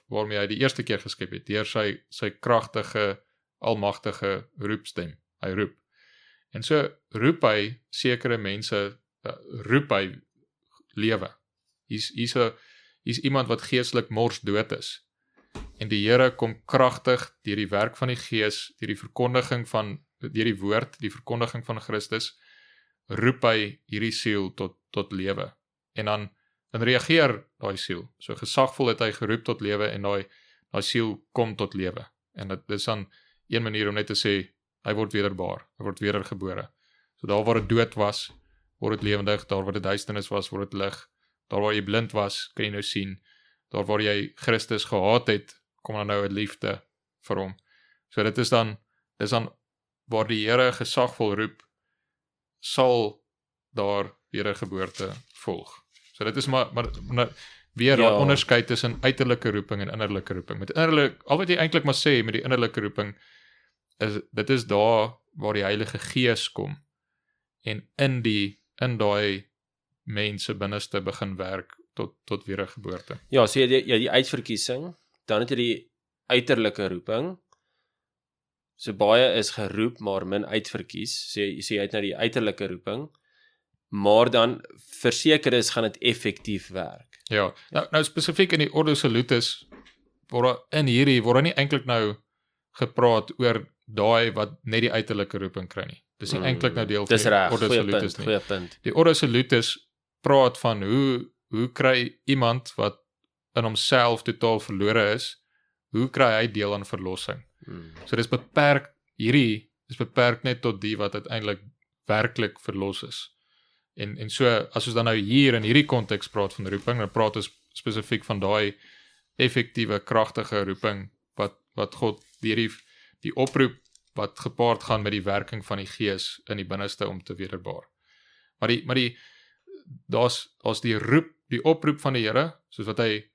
waarmee hy die eerste keer geskep het, deur sy kragtige, almagtige roepstem. Hy roep. En so roep hy sekere mense, roep hy lewe. Hier's iemand wat geestelik mors dood is. en die Here kom kragtig deur die werk van die Gees, deur die woord, die verkondiging van Christus, roep hy hierdie siel tot lewe. En dan reageer daai siel. So gesagvol het hy geroep tot lewe en daai siel kom tot lewe. En dit is dan een manier om net te sê, hy word wederbaar, hy word wedergebore. So daar waar dit dood was, word dit lewendig, daar waar dit duisternis was, word dit lig, daar waar jy blind was, kan jy nou sien, daar waar jy Christus gehaat het, kom dan nou 'n liefde vir hom. So dit is dan waar die Here gesagvol roep, sal daar wedergeboorte volg. So dit is maar weer Ja. onderskeid tussen uiterlike roeping en innerlike roeping. Met al wat jy eintlik maar sê met die innerlike roeping, dit is daar waar die Heilige Gees kom en in daai mense binneste begin werk tot wedergeboorte. Ja, so jy die uitverkiesing, dan het jy die uiterlike roeping. So baie is geroep, maar min uitverkies. So jy het nou die uiterlike roeping, maar dan verseker is, gaan dit effektief werk. Ja, nou spesifiek in die Ordo Salutis, word nie eintlik nou gepraat oor daai wat net die uiterlike roeping kry nie. Dis nie eintlik nou deel van die Ordo Salutis nie. Goeie punt. Die Ordo Salutis praat van hoe kry iemand wat in homself totaal verlore is, hoe kry hy deel aan verlossing? So dis beperk, hierdie is beperk net tot die wat uiteindelik werklik verlos is. En so, as ons dan nou hier in hierdie konteks praat van roeping, dan praat ons spesifiek van daai effektiewe, kragtige roeping, wat God deur die oproep, wat gepaard gaan met die werking van die Gees in die binneste om te wederbaar. Maar daar's die oproep van die Here, soos wat hy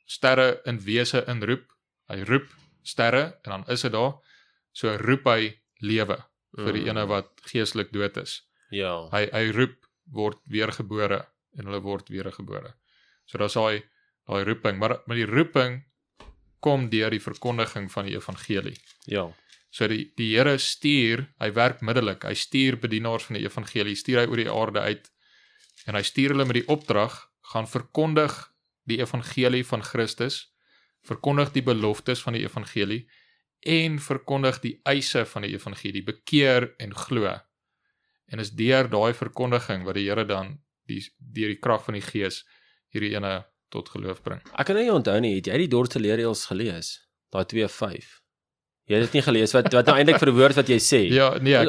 sterre in wese inroep, hy roep sterre, en dan is dit daar, so roep hy lewe, vir die ene wat geestelik dood is. Ja. Hy roep, word weergebore, en hulle word weergebore. So daar's daai roeping, maar die roeping kom deur die verkondiging van die evangelie. Ja. So die Here stuur, hy werk middelik, hy stuur bedienaars van die evangelie, stuur hy oor die aarde uit, en hy stuur hulle met die opdrag, gaan verkondig die evangelie van Christus, verkondig die beloftes van die evangelie, en verkondig die eise van die evangelie, bekeer en glo. En is deur daai verkondiging wat die Here dan deur die krag van die Gees hierdie ene tot geloof bring. Ek kan nie onthou nie, het jy die Dordtse leerreëls gelees? Daai 2:5. Jy het dit nie gelees wat nou eintlik verwoord wat jy sê. Ja, nee, ek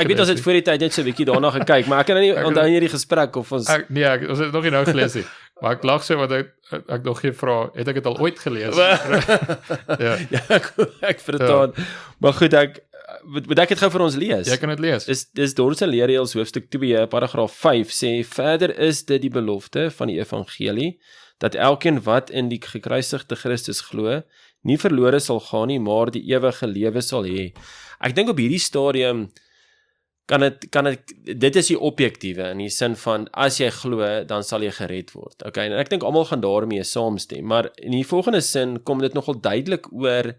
weet ons het voor die tyd net so 'n bietjie daarna gekyk, maar ek kan nie onthou hierdie gesprek of ons ons het nog nie nou gelees nie. Maar ek lag so want ek nog geen vra, het ek dit al ooit gelees? Ja, ek verstaan. Maar goed, moet ek dit gou vir ons lees? jy kan dit lees. Dis Dordtse leerreëls hoofstuk 2 paragraaf 5 sê verder is dit die belofte van die evangelie dat elkeen wat in die gekruisigde Christus glo nie verlore sal gaan nie, maar die ewige lewe sal hê. Ek dink op hierdie stadium dit is die objektiewe in die sin van as jy glo, dan sal jy gered word. Okay, en ek dink almal gaan daarmee saamstem, maar in die volgende sin kom dit nogal duidelik oor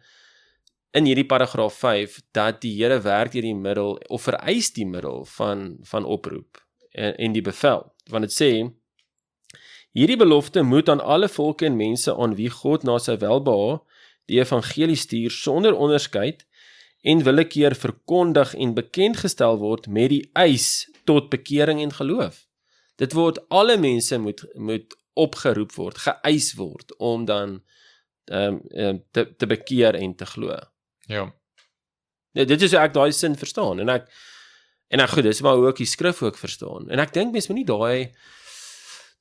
in hierdie paragraaf 5 dat die Here werk deur die middel of vereis die middel van oproep en die bevel. Want dit sê hierdie belofte moet aan alle volke en mense aan wie God na sy welbehae die evangelie stuur sonder onderskeid en willekeur verkondig en bekendgestel word met die eis tot bekering en geloof. Dit word alle mense moet opgeroep word, geëis word om dan te bekeer en te glo. Ja. Dit is hoe ek daai sin verstaan en ek goed, dis maar hoe ek die skrif ook verstaan. En ek dink mense moet nie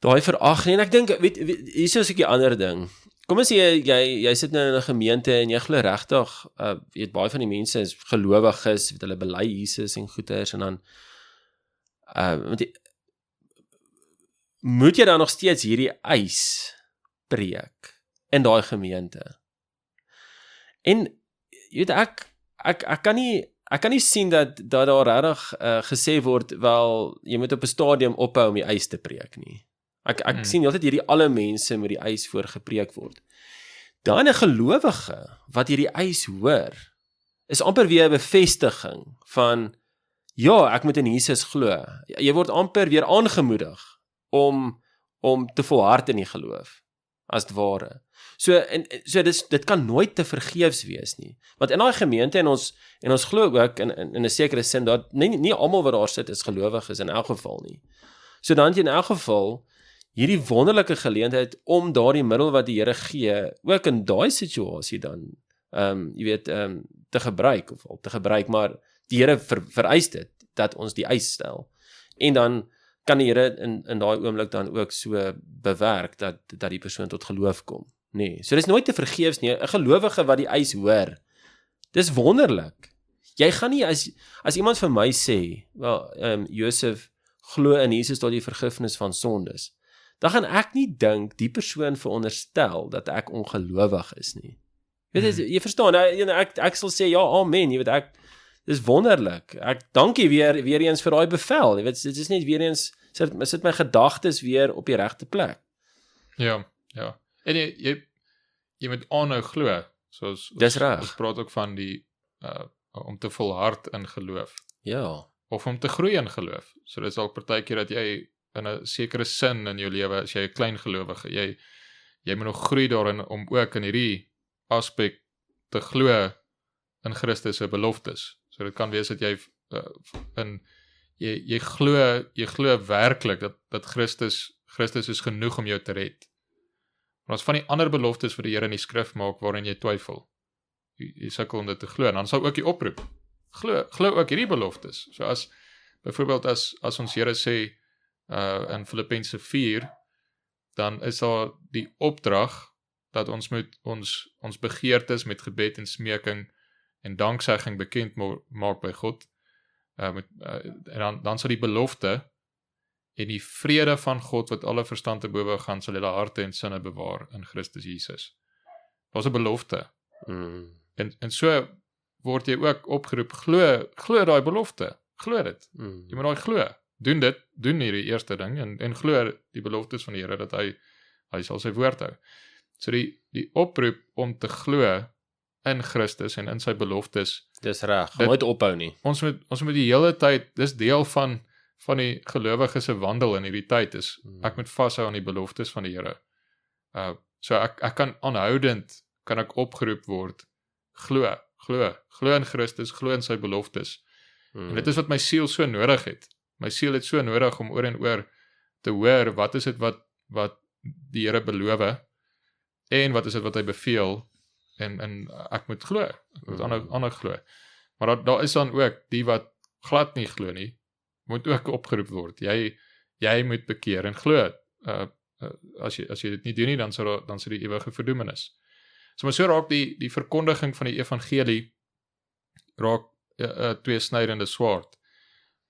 daai verag nie. En ek dink hier is 'n bietjie ander ding. Kom ons sê jy sit nou in 'n gemeente en jy glo regtig, weet baie van die mense is gelowiges, weet hulle bely Jesus en goeters en dan moet jy dan nog steeds hierdie eis preek in daai gemeente. En jy weet ek kan nie sien dat daar regtig gesê word wel jy moet op 'n stadium ophou om die eis te preek nie. Ek sien altyd hierdie alle mense met die eis voorgepreek word. Dan 'n gelowige wat hierdie eis hoor, is amper weer 'n bevestiging van ja, ek moet in Jesus glo. Jy word amper weer aangemoedig om te volhard in die geloof. as dit ware. So dit kan nooit te vergeefs wees nie. Want in daai gemeente en ons glo ook in 'n sekere sin dat nie almal wat daar sit is gelowiges in elk geval nie. So dan het jy in elk geval hierdie wonderlike geleentheid om daardie middel wat die Here gee, ook in daai situasie dan te gebruik, maar die Here vereis dit, dat ons die eis stel. En dan kan die Here in daai oomblik dan ook so bewerk, dat die persoon tot geloof kom. Nee, so dis nooit te vergeefs nie, 'n gelowige wat die eis hoor, dis wonderlik. Jy gaan nie, as iemand vir my sê, Josef glo in Jesus tot die vergifnis van sondes, dan gaan ek nie dink, die persoon veronderstel, dat ek ongelowig is nie. Jy verstaan, ek sal sê, ja, amen, jy weet, dis wonderlik, ek dankie weer eens vir daai bevel, jy weet, dit is net weer eens, sit my gedagtes weer op die regte plek. Ja, en jy moet aanhou glo, soos dis reg. Ons praat ook van die, om te volhard in geloof, ja, of om te groei in geloof, so dit is al partykeer dat jy, in 'n sekere sin in jou lewe, as jy 'n klein gelowige, jy moet nog groei daarin, om ook in hierdie aspek te glo in Christus se beloftes. So dit kan wees dat jy glo werklik dat Christus is genoeg om jou te red. Maar as van die ander beloftes wat die Here in die skrif maak waarin jy twyfel, jy sukkel om dit te glo, en dan sal ook die oproep glo ook hierdie beloftes. So as byvoorbeeld as ons Here sê in Filippense 4, dan is daar die opdrag dat ons moet ons begeertes met gebed en smeking en danksegging bekend maak by God. En dan sal die belofte en die vrede van God wat alle verstand te bowe gaan, sal julle harte en sinne bewaar in Christus Jesus. Daar's 'n belofte. En so word jy ook opgeroep, glo daai belofte, glo dit. Jy moet daai glo. Doen hierdie eerste ding en glo die beloftes van die Here dat hy sal sy woord hou. So die oproep om te glo in Christus en in sy beloftes. Dis reg, gaan nooit ophou nie. Ons moet die hele tyd, dis deel van die gelowige se wandel in hierdie tyd is, ek moet vashou aan die beloftes van die Here. So ek kan aanhoudend, kan ek opgeroep word, glo in Christus, glo in sy beloftes. En dit is wat my siel so nodig het. My siel het so nodig om oor en oor te hoor, wat is dit wat die Here beloof, en wat is dit wat hy beveel, en ek moet glo, ek moet ander glo. Maar daar is dan ook, die wat glad nie glo nie, moet ook opgeroep word. Jy moet bekeer en glo. As jy dit nie doen nie, dan sal die ewige verdoemenis. So maar so raak die verkondiging van die evangelie raak 'n tweesnydende swaard,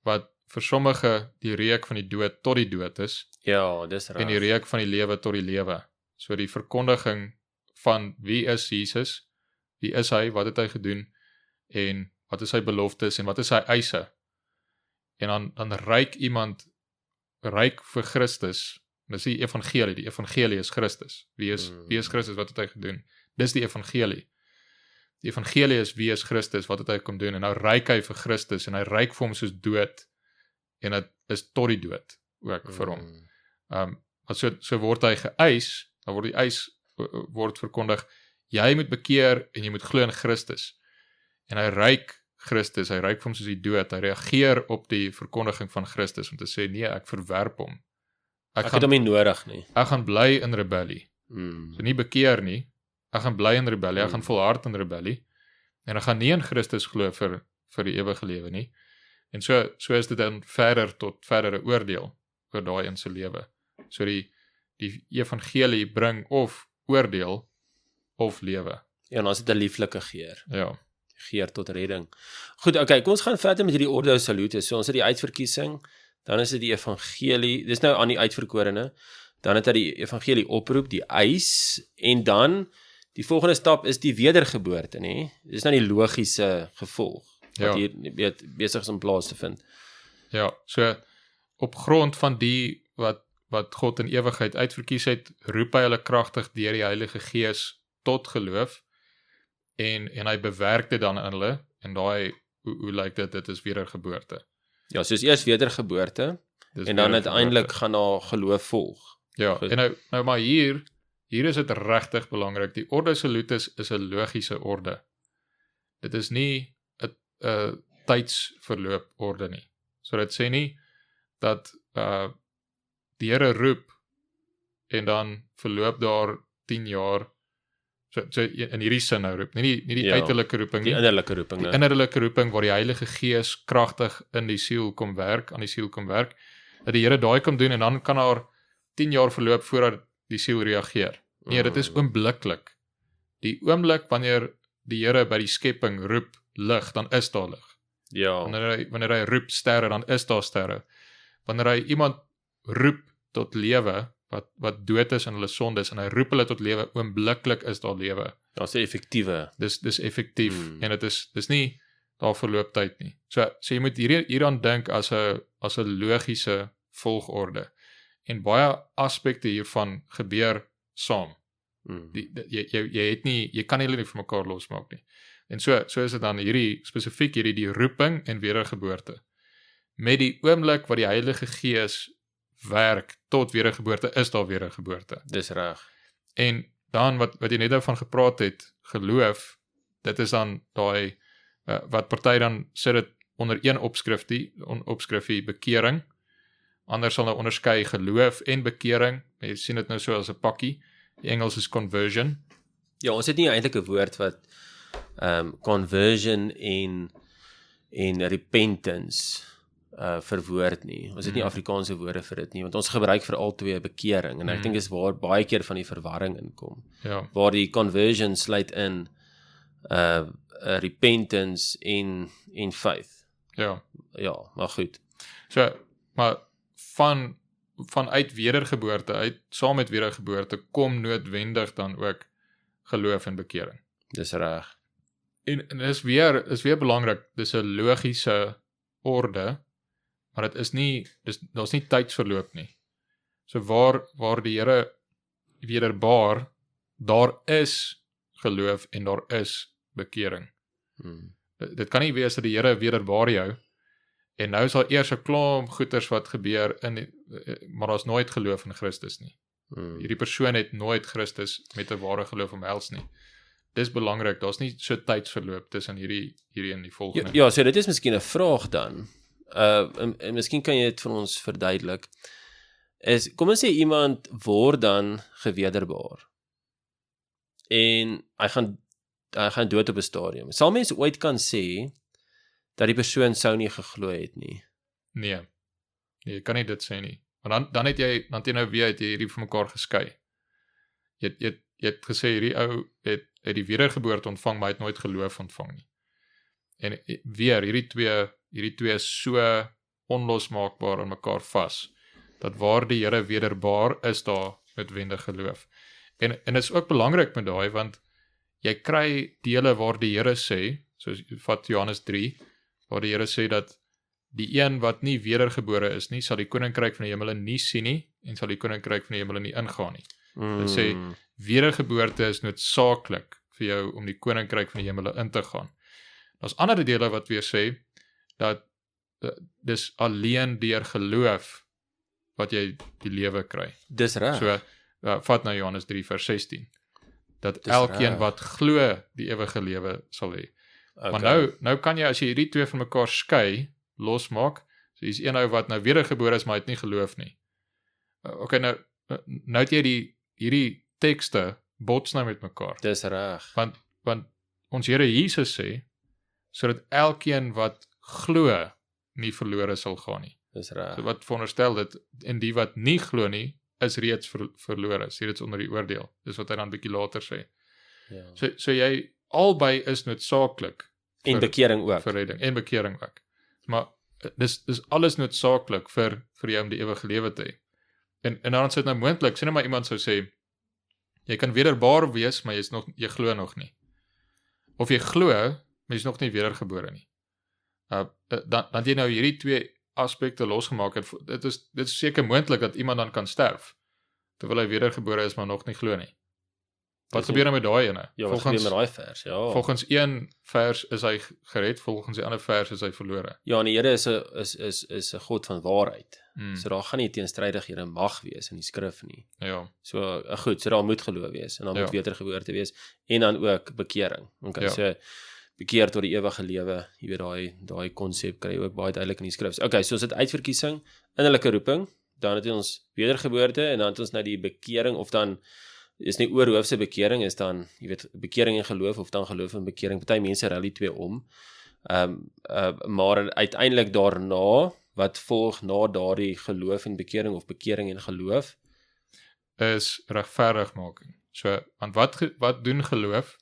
wat vir sommige die reuk van die dood tot die dood is, Ja, dis reg. en die reuk van die lewe tot die lewe. So die verkondiging van wie is Jesus, wie is hy, wat het hy gedoen, en wat is sy beloftes, en wat is sy eise. En dan ryk iemand vir Christus, dis die evangelie is Christus. Wie is Christus, wat het hy gedoen? Dis die evangelie. Die evangelie is wie is Christus, wat het hy kom doen, en nou ryk hy vir Christus, en hy ryk vir hom soos dood, en dit is tot die dood, ook vir hom. So word hy geëis, dan word die eis word verkondig, jy moet bekeer, en jy moet glo in Christus, en hy ryk Christus, hy ryk vir hom soos die dood, hy reageer op die verkondiging van Christus, om te sê, nee, ek verwerp hom. Ek het hom nie nodig nie. Ek gaan bly in rebellie. So nie bekeer nie, ek gaan bly in rebellie, ek gaan volhard in rebellie, en ek gaan nie in Christus glo vir die ewige lewe nie. En so is dit dan verder tot verdere oordeel oor daai in sy lewe. So die evangelie bring of oordeel of lewe. Ja, en dan is dit 'n lieflike geur. Ja. Geur tot redding. Goed, okay, kom ons gaan verder met hierdie Ordo Salutis. So ons het die uitverkiesing, dan is dit die evangelie, dis nou aan die uitverkorene, dan het hy die evangelie oproep, die eis, en dan die volgende stap is die wedergeboorte, nê? Dis nou die logiese gevolg wat hier besig is om plaas te vind. Ja, so op grond van die wat God in ewigheid uitverkies het, roep hy hulle kragtig deur die Heilige Gees tot geloof, en hy bewerk dit dan in hulle, en daai, hoe lyk dit? Dit is wedergeboorte. Ja, soos eers wedergeboorte, en dan uiteindelik gaan daar geloof volg. Ja, goed. En nou maar hier, hier is dit regtig belangrik. Die Ordo Salutis is 'n logiese orde. Dit is nie 'n tydsverloop orde nie. So dit sê nie dat die Here roep en dan verloop daar 10 jaar, so in hierdie sin nou roep, nie die uiterlike roeping nie, die innerlike roeping, die innerlike roeping waar die Heilige Gees kragtig in die siel kom werk, aan die siel kom werk, dat die Here daai kom doen en dan kan daar 10 jaar verloop voordat die siel reageer. Nee, dit is oombliklik. Die oomblik wanneer die Here by die skepping roep lig, dan is daar lig. Ja, Wanneer hy roep sterre, dan is daar sterre. Wanneer hy iemand roep tot lewe, wat dood is in hulle sondes, en hy roep hulle tot lewe, oombliklik is daar lewe. daar's 'n effektiewe. Dis effektief, en dit is nie daar verloop tyd nie. So jy moet hieraan dink as 'n logiese volgorde. En baie aspekte hiervan gebeur saam. Jy kan hulle nie vir mekaar losmaak nie. En so is dit dan spesifiek die roeping en wedergeboorte. Met die oomblik wat die Heilige Gees werk tot wedergeboorte, is daar wedergeboorte. Dis reg. En dan wat jy net daarvan gepraat het, geloof, dit is dan daai wat party dan sit dit onder een opskrifie bekering. Ander sal nou onderskei geloof en bekering. Jy sien dit nou so as 'n pakkie. Die Engels is conversion. Ja, ons het nie eintlik 'n woord wat conversion en repentance verwoord nie. Ons het nie Afrikaanse woorde vir dit nie, want ons gebruik vir al twee bekering, en ek dink is waar baie keer van die verwarring inkom. Ja. Waar die conversion sluit in repentance en faith. Ja. Ja, maar goed. So, maar vanuit wedergeboorte, saam met wedergeboorte, kom noodwendig dan ook geloof en bekering. Dis reg. En is weer belangrik, dis 'n logiese orde, maar dit is nie, daar's nie tydsverloop nie. So waar die Here wederbaar, daar is geloof en daar is bekering. Dit kan nie wees dat die Here wederbaar jou, en nou is daar eers 'n klomp goeters wat gebeur, maar daar's nooit geloof in Christus nie. Hierdie persoon het nooit Christus met 'n ware geloof omhels nie. Dis belangrik, daar's nie so tydsverloop tussen hierdie en die volgende. Ja, so dit is miskien 'n vraag dan. En miskien kan jy dit vir ons verduidelik. Kom ons sê iemand word dan gewederbaar. En hy gaan dood op 'n stadium. Sal mense ooit kan sê dat die persoon sou nie geglo het nie? Nee, jy kan nie dit sê nie. Want dan het jy nou weer hierdie van mekaar geskei. Jy het gesê hierdie ou het die wedergeboorte ontvang, maar hy het nooit geloof ontvang nie. En weer hierdie twee is so onlosmaakbaar aan mekaar vas, dat waar die Here wederbaar is, daar noodwendig geloof. En dit is ook belangrik met daai, want jy kry dele waar die Here sê, soos vat Johannes 3, waar die Here sê dat die een wat nie wedergebore is nie, sal die koninkryk van die hemele nie sien nie, en sal die koninkryk van die hemele nie ingaan nie. Dit sê, wedergeboorte is noodsaaklik vir jou om die koninkryk van die hemele in te gaan. Daar's ander dele wat weer sê, dat dis alleen deur geloof wat jy die lewe kry. Dis reg. So, vat nou Johannes 3 vers 16, dat Dis elkeen reg. wat glo die ewige lewe sal hê. Okay. Maar nou kan jy, as jy hierdie twee van mekaar skei, losmaak, so hier's een ou wat nou wedergebore is, maar hy het nie geloof nie. Okay, nou het jy hierdie tekste bots nou met mekaar. Dis reg. Want ons Here Jesus sê, sodat elkeen wat glo nie verlore sal gaan nie. Dis reg. So wat veronderstel dit, en die wat nie glo nie, is reeds verlore, sê dit onder die oordeel. Dis wat hy dan bietjie later sê. Ja. So jy, albei is noodsaaklik En bekering ook. vir redding, en bekering ook. Maar dis alles noodsaaklik vir jou om die ewige lewe te hê. En dan is dit nou moontlik, sê nou maar iemand sou sê, jy kan wederbaar wees, maar jy glo nog nie. Of jy glo, maar jy's nog nie wedergebore nie. Dan jy nou hierdie twee aspekte losgemaak het. Dit is seker moontlik dat iemand dan kan sterf, terwyl hy wedergebore is, maar nog nie glo nie. Wat gebeur met daai ene? Ja, wat gebeur met daai vers? Ja. Volgens een vers is hy gered, volgens die ander vers is hy verlore. Ja, en die Here is 'n God van waarheid. Mm. So daar gaan nie teenstrydighede mag wees in die skrif nie. Ja. So goed, so daar moet geloof wees en dan moet wedergeboorte wees en dan ook bekering. Okay, Ja. so bekeer tot die ewige lewe, jy weet daai konsep kry jy ook baie duidelik in die skrif. Okay, so ons het uitverkiesing, innerlike roeping, dan het ons wedergeboorte en dan het ons nou die bekering of dan is nie oorhoofse bekering is dan, jy weet, bekering en geloof of dan geloof en bekering. Party mense rally twee om. Maar uiteindelik daarna, wat volg na daardie geloof en bekering of bekering en geloof, is regverdigmaking. So, want wat doen geloof?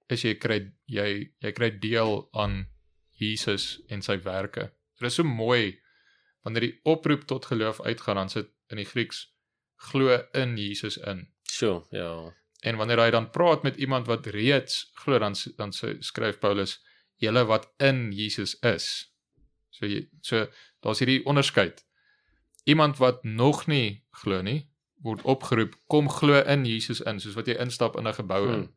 Is jy kry deel aan Jesus en sy werke. So dit is so mooi, wanneer die oproep tot geloof uitgaan, dan sit in die Grieks, glo in Jesus in. Sure, ja. En wanneer hy dan praat met iemand wat reeds glo, dan skryf Paulus, julle wat in Jesus is. So daar's hierdie onderskeid. Iemand wat nog nie glo nie, word opgeroep, kom glo in Jesus in, soos wat jy instap in 'n gebou in.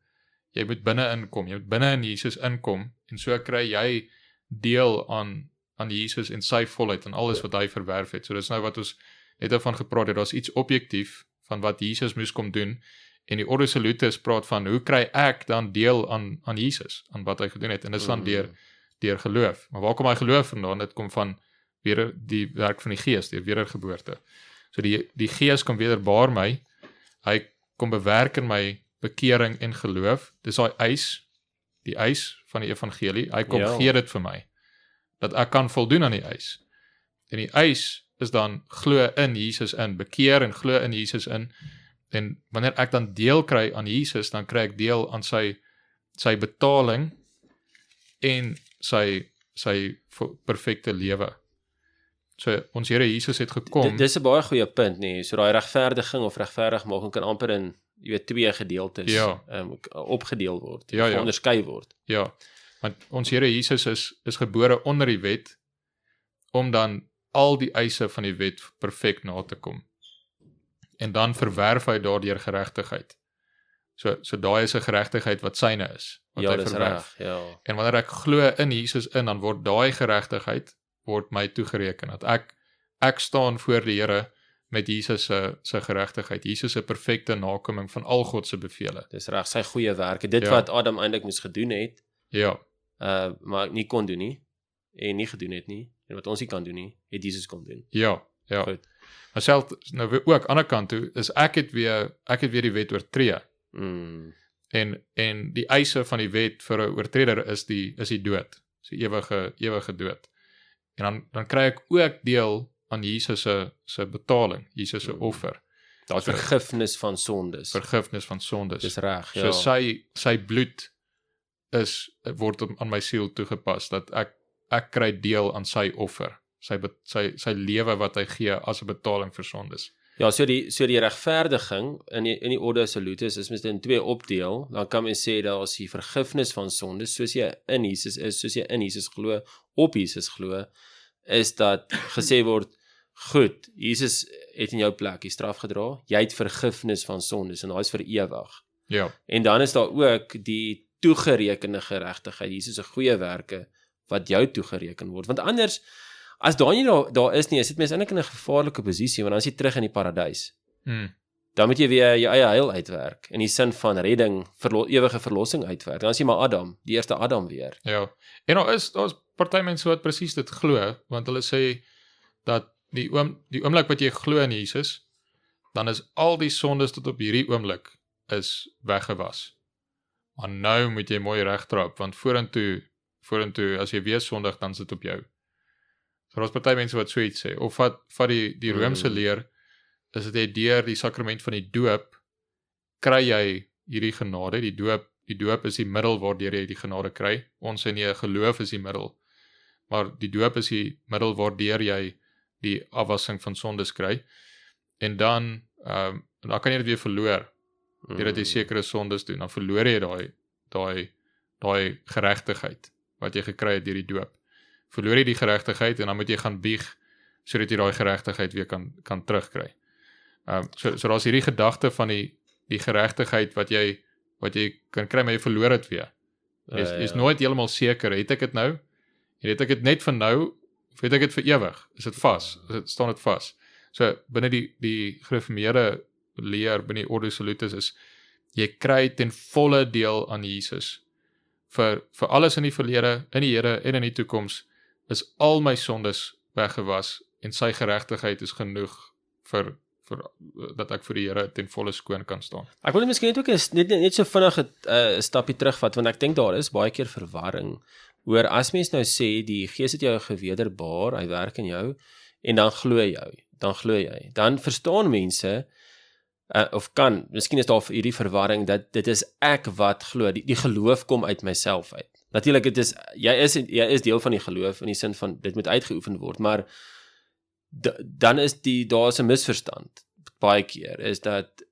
Jy moet binne inkom, jy moet binne in Jesus inkom, en so kry jy deel aan Jesus en sy volheid, en alles wat hy verwerf het. So dis nou wat ons net daarvan gepraat het, daar's iets objektief van wat Jesus moes kom doen, en die Ordo Salutis praat van, hoe kry ek dan deel aan Jesus, aan wat hy gedoen het, en dis dan deur geloof. Maar waar kom hy geloof vandaan? Dit kom van weer die werk van die Gees, deur wedergeboorte. So die Gees kom wederbaar my, hy kom bewerk in my bekering en geloof, dis die eis van die evangelie, hy kom gee dit vir my, dat ek kan voldoen aan die eis. En die eis is dan glo in Jesus in, bekeer en glo in Jesus in, en wanneer ek dan deel kry aan Jesus, dan kry ek deel aan sy betaling en sy perfekte lewe. So ons Here Jesus het gekom. Dis 'n baie goeie punt nie. So daai regverdiging of regverdigmaking kan amper in, jy weet, twee gedeeltes opgedeel word, onderskei word. Ja. Want ons Here Jesus is gebore onder die wet om dan al die eise van die wet perfek na te kom. En dan verwerf hy daardeur geregtigheid. So daai is 'n geregtigheid wat syne is, wat hy verwerf. Ja. En wanneer ek glo in Jesus in, dan word daai geregtigheid word my toegereken, dat ek staan voor die Here met Jesus se geregtigheid, Jesus se perfekte nakoming van al God se bevele. Dis reg, sy goeie werke, dit wat Adam eintlik moes gedoen het, maar nie kon doen nie, en nie gedoen het nie, en wat ons nie kan doen nie, het Jesus kon doen. Ja. Goed. Maar self, nou ook, aan die kant toe, is ek het weer die wet oortree. En die eise van die wet vir 'n oortreder is die dood, so ewige dood. En dan kry ek ook deel aan Jesus se betaling, Jesus se offer. Daar's vergifnis van sondes. Dis reg, ja. So sy bloed word aan my siel toegepas, dat ek kry deel aan sy offer, sy lewe wat hy gee as 'n betaling vir sondes. Ja, so die regverdiging in die Ordo Salutis is mens in twee opdeel, dan kan mens sê daar is die vergifnis van sondes, soos jy in Jesus is, soos jy in Jesus glo, op Jesus glo, is dat gesê word, goed, Jesus het in jou plek die straf gedra, jy het vergifnis van sondes, en daai is vir ewig. Ja. En dan is daar ook die toegerekende geregtigheid, Jesus se goeie werke, wat jou toegereken word, want anders, as daar nie daar is nie, is dit mens eintlik in 'n gevaarlike posisie, want dan is jy terug in die paradys. Dan moet jy weer jou eie heil uitwerk, in die sin van redding, ewige verlossing uitwerk. Dan is jy maar Adam, die eerste Adam weer. Ja, en daar's party mense wat presies dit glo, want hulle sê, dat die oomblik wat jy glo in Jesus, dan is al die sondes tot op hierdie oomblik, is weggewas. Maar nou moet jy mooi regtrap, want vorentoe, as jy weer sondig, dan sit op jou. So daar's party mense wat so iets sê, of vat die Romeinse leer, is dit jy deur die sakrament van die doop, kry jy hierdie genade, die doop is die middel waardeur jy die genade kry, ons sê nie, geloof is die middel, maar die doop is die middel waardeur jy die afwassing van sondes kry, en dan kan jy dit weer verloor, deurdat jy sekere sondes doen, dan verloor jy daai geregtigheid, wat jy gekry het deur die doop. Verloor jy die geregtigheid, en dan moet jy gaan bieg, sodat jy daai geregtigheid weer kan terugkry. So daar's hierdie gedagte van die geregtigheid wat jy wat jy kan kry, maar jy verloor dit weer. Jy is nooit heeltemal seker, het ek dit nou? En het ek dit net vir nou, of het ek dit vir ewig? Is dit vas? Staan dit vas? So, binne die gereformeerde leer, binne die Ordo Salutis is, jy kry ten volle deel aan Jesus. Vir alles in die verlede, in die Here en in die toekoms, is al my sondes weggewas, en sy geregtigheid is genoeg vir dat ek vir die Here ten volle skoon kan staan. Ek wil miskien net ook net so vinnig 'n stapie terugvat, want ek dink daar is baie keer verwarring oor as mens nou sê die Gees het jou gewederbaar, hy werk in jou en dan glo jy. Dan verstaan mense of miskien is daar hierdie verwarring dat dit is ek wat glo, die geloof kom uit myself uit. Natuurlik jy is deel van die geloof in die sin van dit moet uitgeoefen word, maar dan is daar is 'n misverstand baie keer, is dat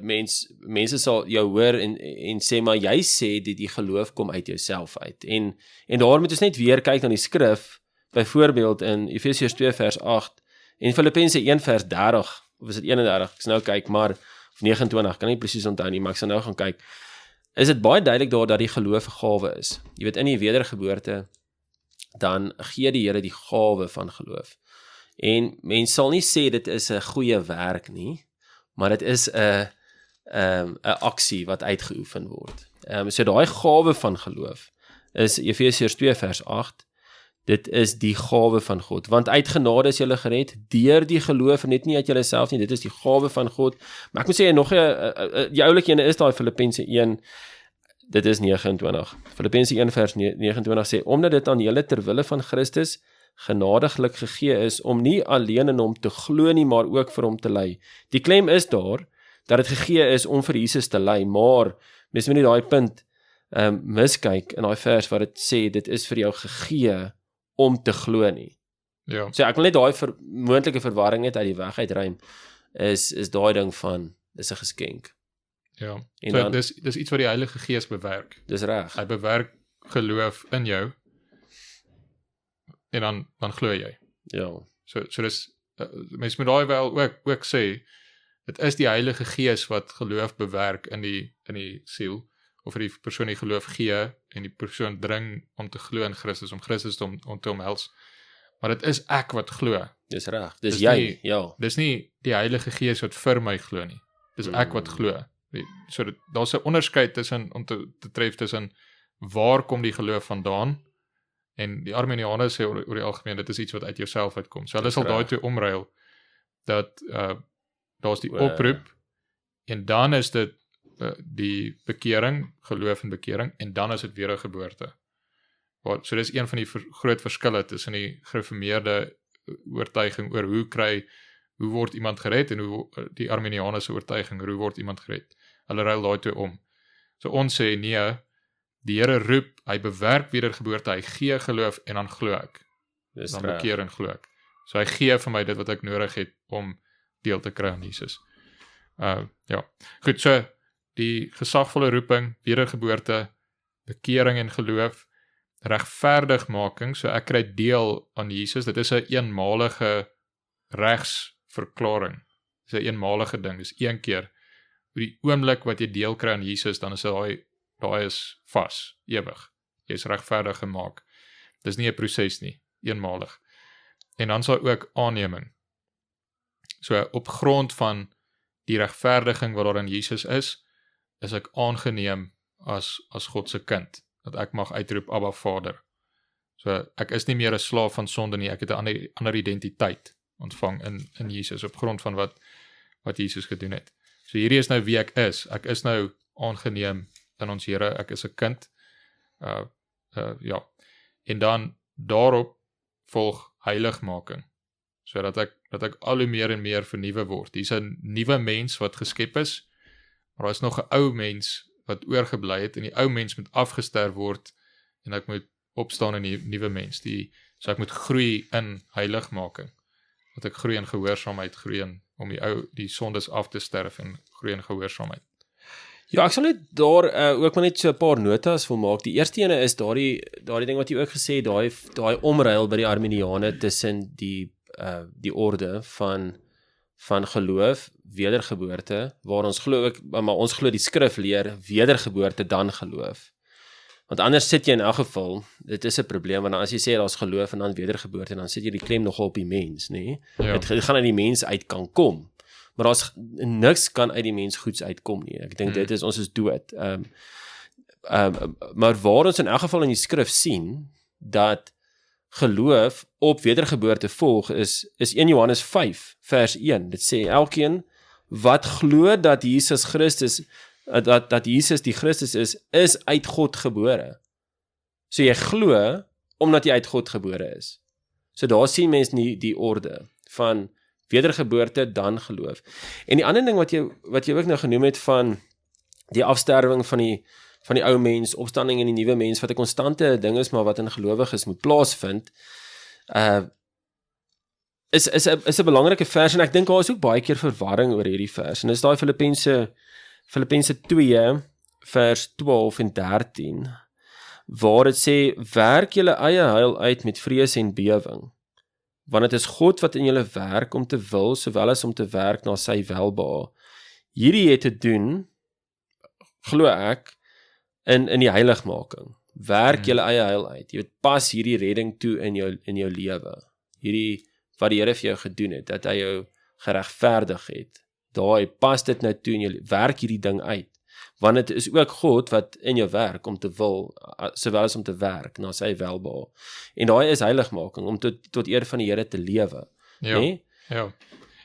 mense sal jou hoor en sê, maar jy sê die geloof kom uit jouself uit, en daar moet ons net weer kyk na die skrif, byvoorbeeld in Efesiërs 2 vers 8, en Filippense 1 vers 30, of is dit 31, ek sal nou kyk, maar, of 29, kan nie presies onthou nie, maar ek sal nou gaan kyk, is dit baie duidelik daar dat die geloof 'n gawe is. Jy weet, in die wedergeboorte, dan gee die Here die gawe van geloof. En mens sal nie sê dit is 'n goeie werk nie, maar dit is 'n aksie wat uitgeoefen word. So daai gawe van geloof is Efesiërs 2 vers 8, dit is die gawe van God, want uit genade is julle gered, deur die geloof, net nie uit julleself nie, dit is die gawe van God. Maar ek moet sê, nog die oulike ene is daai Filippense 1, dit is 29, Filippense 1 vers 29 sê, omdat dit aan julle terwille van Christus genadiglik gegee is, om nie alleen in hom te glo nie, maar ook vir hom te ly. Die klem is daar, dat dit gegee is om vir Jesus te ly, maar, mens moet nie daai punt miskyk in daai vers, wat dit sê, dit is vir jou gegee, om te glo nie. Ja. So ek wil net daai moontlike verwarring net uit die weg uitruim, is daai ding van, dis 'n geskenk. Ja, En so dan, dis iets wat die Heilige Gees bewerk. dis reg. Hy bewerk geloof in jou, en dan glo jy. Ja. So dis, mens moet daai wel ook sê, dit is die Heilige Gees wat geloof bewerk in die siel, of vir die persoon die geloof gee, en die persoon dring om te glo in Christus, om Christus om te omhels. Maar dit is ek wat glo. Dis reg. Dis Dis jy, nie- ja. Dis nie die Heilige Gees wat vir my glo nie. Dis ek wat glo. So daar's 'n onderskeid tussen om te tref tussen waar kom die geloof vandaan, en die Arminiane sê oor die algemeen dit is iets wat uit jouself uitkom. So hulle sal daai twee omruil dat daar's die oproep, en dan is dit die bekering, geloof en bekering, en dan is dit wedergeboorte. So dis een van die groot verskille tussen die gereformeerde oortuiging oor hoe word iemand gered, en hoe die Arminianese oortuiging oor hoe word iemand gered. Hulle ruil daai twee om. So ons sê nee, die Here roep, hy bewerk wedergeboorte, hy gee geloof, en dan glo ek. Dis Dan reg. bekeer en glo ek. So hy gee vir my dit wat ek nodig het om deel te kry aan Jesus. Ja. Goed, so die gesagvolle roeping, wedergeboorte, bekering en geloof, regverdigmaking, so ek kry deel aan Jesus, dit is 'n eenmalige regsverklaring. Dit is 'n eenmalige ding, dis een keer. Op die oomblik wat jy deel kry aan Jesus, dan is daai is vas, ewig. Jy is regverdig gemaak. Dis nie 'n proses nie, eenmalig. En dan sal ook aanneming. So op grond van die regverdiging wat daar in Jesus is ek aangeneem as God se kind, dat ek mag uitroep Abba Vader. So ek is nie meer 'n slaaf van sonde nie, ek het 'n ander identiteit ontvang in Jesus, op grond van wat Jesus gedoen het. So hierdie is nou wie ek is nou aangeneem in ons Here, ek is 'n kind, ja, en dan daarop volg heiligmaking, so dat ek al hoe meer en meer vernuwe word. Hier's 'n nuwe mens wat geskep is, maar daar is nog 'n ou mens wat oorgebly het, en die ou mens moet afgesterf word, en ek moet opstaan in die nuwe mens, so ek moet groei in heiligmaking, dat ek groei in gehoorsaamheid, groei in om die sondes af te sterf, en groei in gehoorsaamheid. Ja, ek sal net daar ook maar net so 'n paar notas wil maak. Die eerste ene is daardie ding wat jy ook gesê het, daai omruil by die Arminiane tussen die orde van van geloof, wedergeboorte, waar ons glo ook, maar ons glo die skrif leer, wedergeboorte dan geloof. Want anders sit jy in elk geval, dit is 'n probleem, want as jy sê daar's geloof en dan wedergeboorte, dan sit jy die klem nogal op die mens, nê? Ja. Dit gaan uit die mens uit kan kom, maar daar's niks kan uit die mens goeds uitkom nie. Ek dink dit is, ons is dood. Maar waar ons in elk geval in die skrif sien, dat geloof op wedergeboorte volg, is 1 Johannes 5 vers 1. Dit sê elkeen wat glo dat Jesus Christus, dat Jesus die Christus is uit God gebore. So jy glo omdat jy uit God gebore is. So daar sien mens nie die orde van wedergeboorte dan geloof. En die ander ding wat jy ook nou genoem het van die afsterwing van die ou mens, opstanding in die nuwe mens, wat 'n konstante ding is, maar wat in gelowiges moet plaasvind, is 'n belangrike vers, en ek dink daar is ook baie keer verwarring oor hierdie vers, en dis daai Filippense 2, vers 12 en 13, waar dit sê, werk julle eie heil uit met vrees en bewing, want dit is God wat in julle werk om te wil, sowel as om te werk na sy welbehae. Hierdie het te doen, glo ek, in die heiligmaking. Werk julle eie heil uit. Jy weet, pas hierdie redding toe in jou lewe. Hierdie wat die Here vir jou gedoen het, dat hy jou geregverdig het. Daai pas dit nou toe in jou werk hierdie ding uit. Want dit is ook God wat in jou werk om te wil, sowel as om te werk na sy welbehae. En daai is heiligmaking om tot eer van die Here te lewe. Ja. Nee? Ja.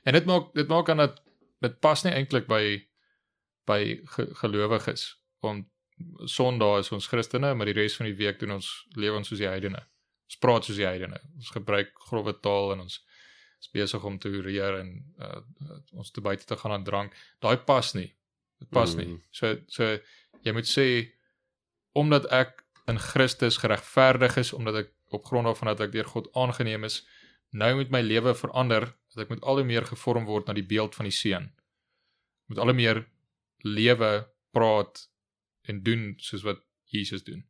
En dit maak aan dit pas nie eintlik by gelowiges, want Sondag is ons Christene, maar die res van die week doen ons lewe ons soos die heidene. Ons praat soos die heidene. Ons gebruik grove taal en ons is besig om te horeer en ons te buite te gaan aan drank. Daai pas nie. Dit pas nie. So jy moet sê, omdat ek in Christus geregverdig is, omdat ek op grond daarvan dat ek deur God aangeneem is, nou moet my lewe verander, dat ek moet al hoe meer gevorm word na die beeld van die Seun. Moet al hoe meer lewe, praat en doen soos wat Jesus doen.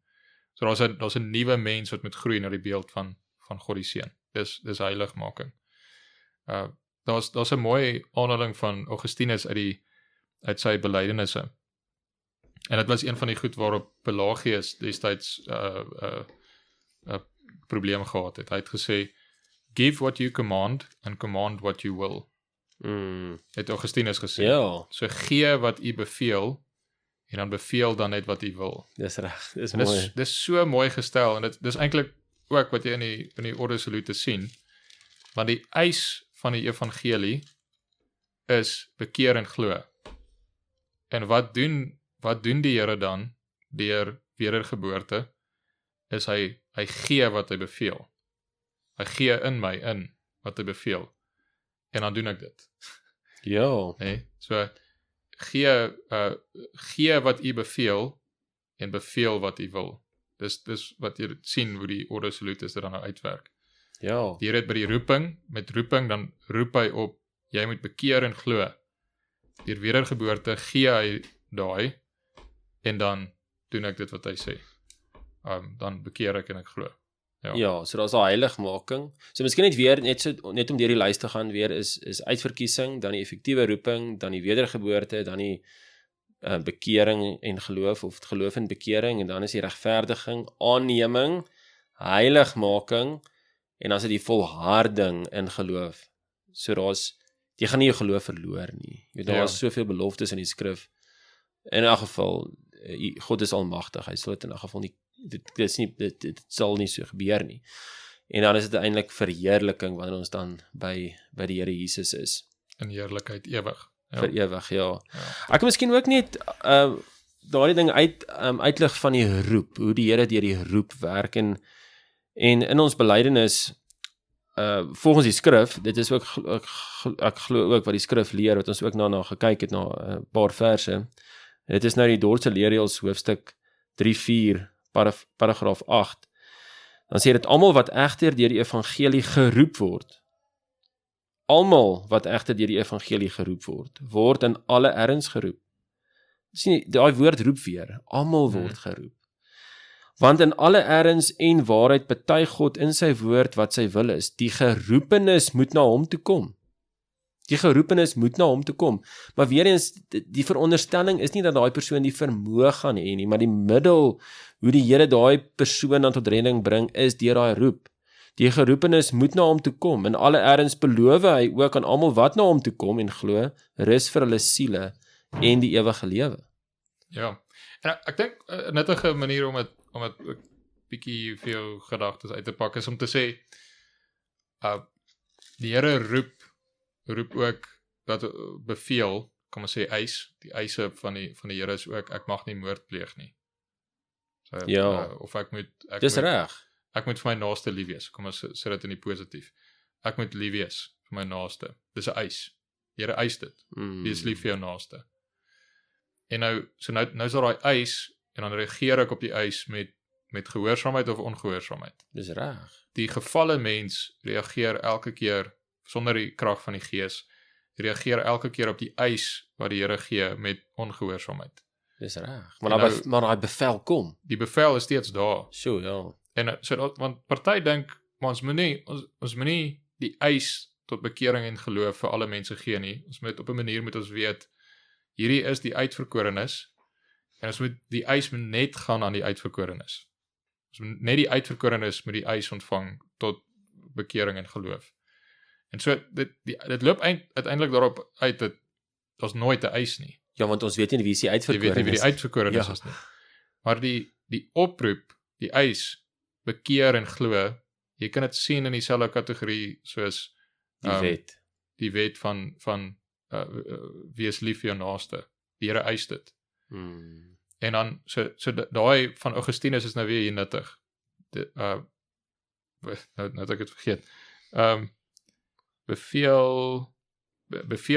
So daar's 'n nuwe mens wat moet groei na die beeld van God die Seun. Dis heiligmaking. Daar's 'n mooi aanhaling van Augustinus uit sy belydenisse. En dit was een van die goed waarop Pelagius destyds 'n probleem gehad het. Hy het gesê, give what you command and command what you will. Het Augustinus gesê. Ja. So gee wat u beveel en dan beveel dan net wat u wil. Dis reg, dis mooi. Dis so mooi gestel, en dis eintlik ook wat jy in die orde salute sien, want die eis van die evangelie is bekeer en glo. En wat doen die Here dan deur wedergeboorte, is hy gee wat hy beveel. Hy gee in my in wat hy beveel. En dan doen ek dit. Ja. Nee, so gee wat u beveel en beveel wat u wil. Dis wat jy sien hoe die orde salutis dit dan nou uitwerk. Ja. Die Here het by die roeping, met roeping dan roep hy op, jy moet bekeer en glo. Deur wedergeboorte gee hy daai en dan doen ek dit wat hy sê. Dan bekeer ek en ek glo. Ja, so daar's daai heiligmaking. So miskien net weer net om deur die lys te gaan weer is uitverkiesing, dan die effektiewe roeping, dan die wedergeboorte, dan die bekering en geloof of geloof en bekering, en dan is die regverdiging, aanneming, heiligmaking, en dan is dit die volharding in geloof. So jy gaan nie jou geloof verloor nie. Jy weet, daar is soveel beloftes in die skrif. In elk geval, God is almagtig. Hy sal dit in elk geval nie, dit sal nie so gebeur nie. En dan is dit eintlik verheerliking wanneer ons dan by die Here Jesus is. In heerlikheid ewig. Vir ewig, ja. Ek kan miskien ook net daardie ding uitlig van die roep, hoe die Here deur die roep werk, en in ons belydenis, volgens die skrif, dit is ook, ek glo ook wat die skrif leer, wat ons ook na gekyk het, na 'n paar verse, dit is nou die Dordtse leerreëls hoofstuk 3-4, paragraaf 8, dan sê dit, almal wat egter deur die evangelie geroep word, almal wat egter deur die evangelie geroep word in alle erns geroep. Sien, daai woord roep weer, almal word geroep. Want in alle erns en waarheid betuig God in sy woord wat sy wil is. Die geroepenis moet na hom toe kom. Die geroepenis moet na hom toe kom. Maar weer eens, die veronderstelling is nie dat daai persoon die vermoë gaan hê nie, maar die middel hoe die Here daai persoon dan tot redding bring, is deur daai roep. Die geroepenis moet na hom toe kom. In alle erns beloof hy ook aan almal wat na hom toe kom en glo, rus vir hulle siele en die ewige lewe. Ja. En ek dink 'n nuttige manier om dit bietjie vir jou gedagtes uit te pak is om te sê die Here roep ook dat beveel, kom ons sê die eise van die Here is ook ek mag nie moord pleeg nie. So, Ja. Of Dis reg. ek moet vir my naaste lief wees. Kom ons sê dit in die positief. Ek moet lief wees vir my naaste. Dis 'n eis. Die Here eis dit. Wees lief vir jou naaste. En nou is daar daai eis en dan reageer ek op die eis met gehoorsaamheid of ongehoorsaamheid. Dis reg. Die gevalle mens reageer elke keer sonder die krag van die Gees, reageer elke keer op die eis wat die Here gee met ongehoorsaamheid. Dis reg. Maar daai bevel kom. Die bevel is steeds daar. So ja. En want party dink maar ons moet nie die eis tot bekering en geloof vir alle mense gee nie. Ons moet op 'n manier moet ons weet hierdie is die uitverkorenes en ons moet die eis moet net gaan aan die uitverkorenes. Ons moet net die uitverkorenes met die eis ontvang tot bekering en geloof. En so dit loop uiteindelik daarop uit dat daar's nooit 'n eis nie. Ja, want ons weet nie wie is die Jy uitverkorenes. weet nie wie die uitverkorenes is nie. Maar die oproep, die eis, bekeer en glo, jy kan dit sien in dieselfde kategorie soos die wet van wees lief vir jou naaste. Die Here eis dit. En dan so daai van Augustinus is nou weer hier nuttig. Nou het ek dit vergeet. Beveel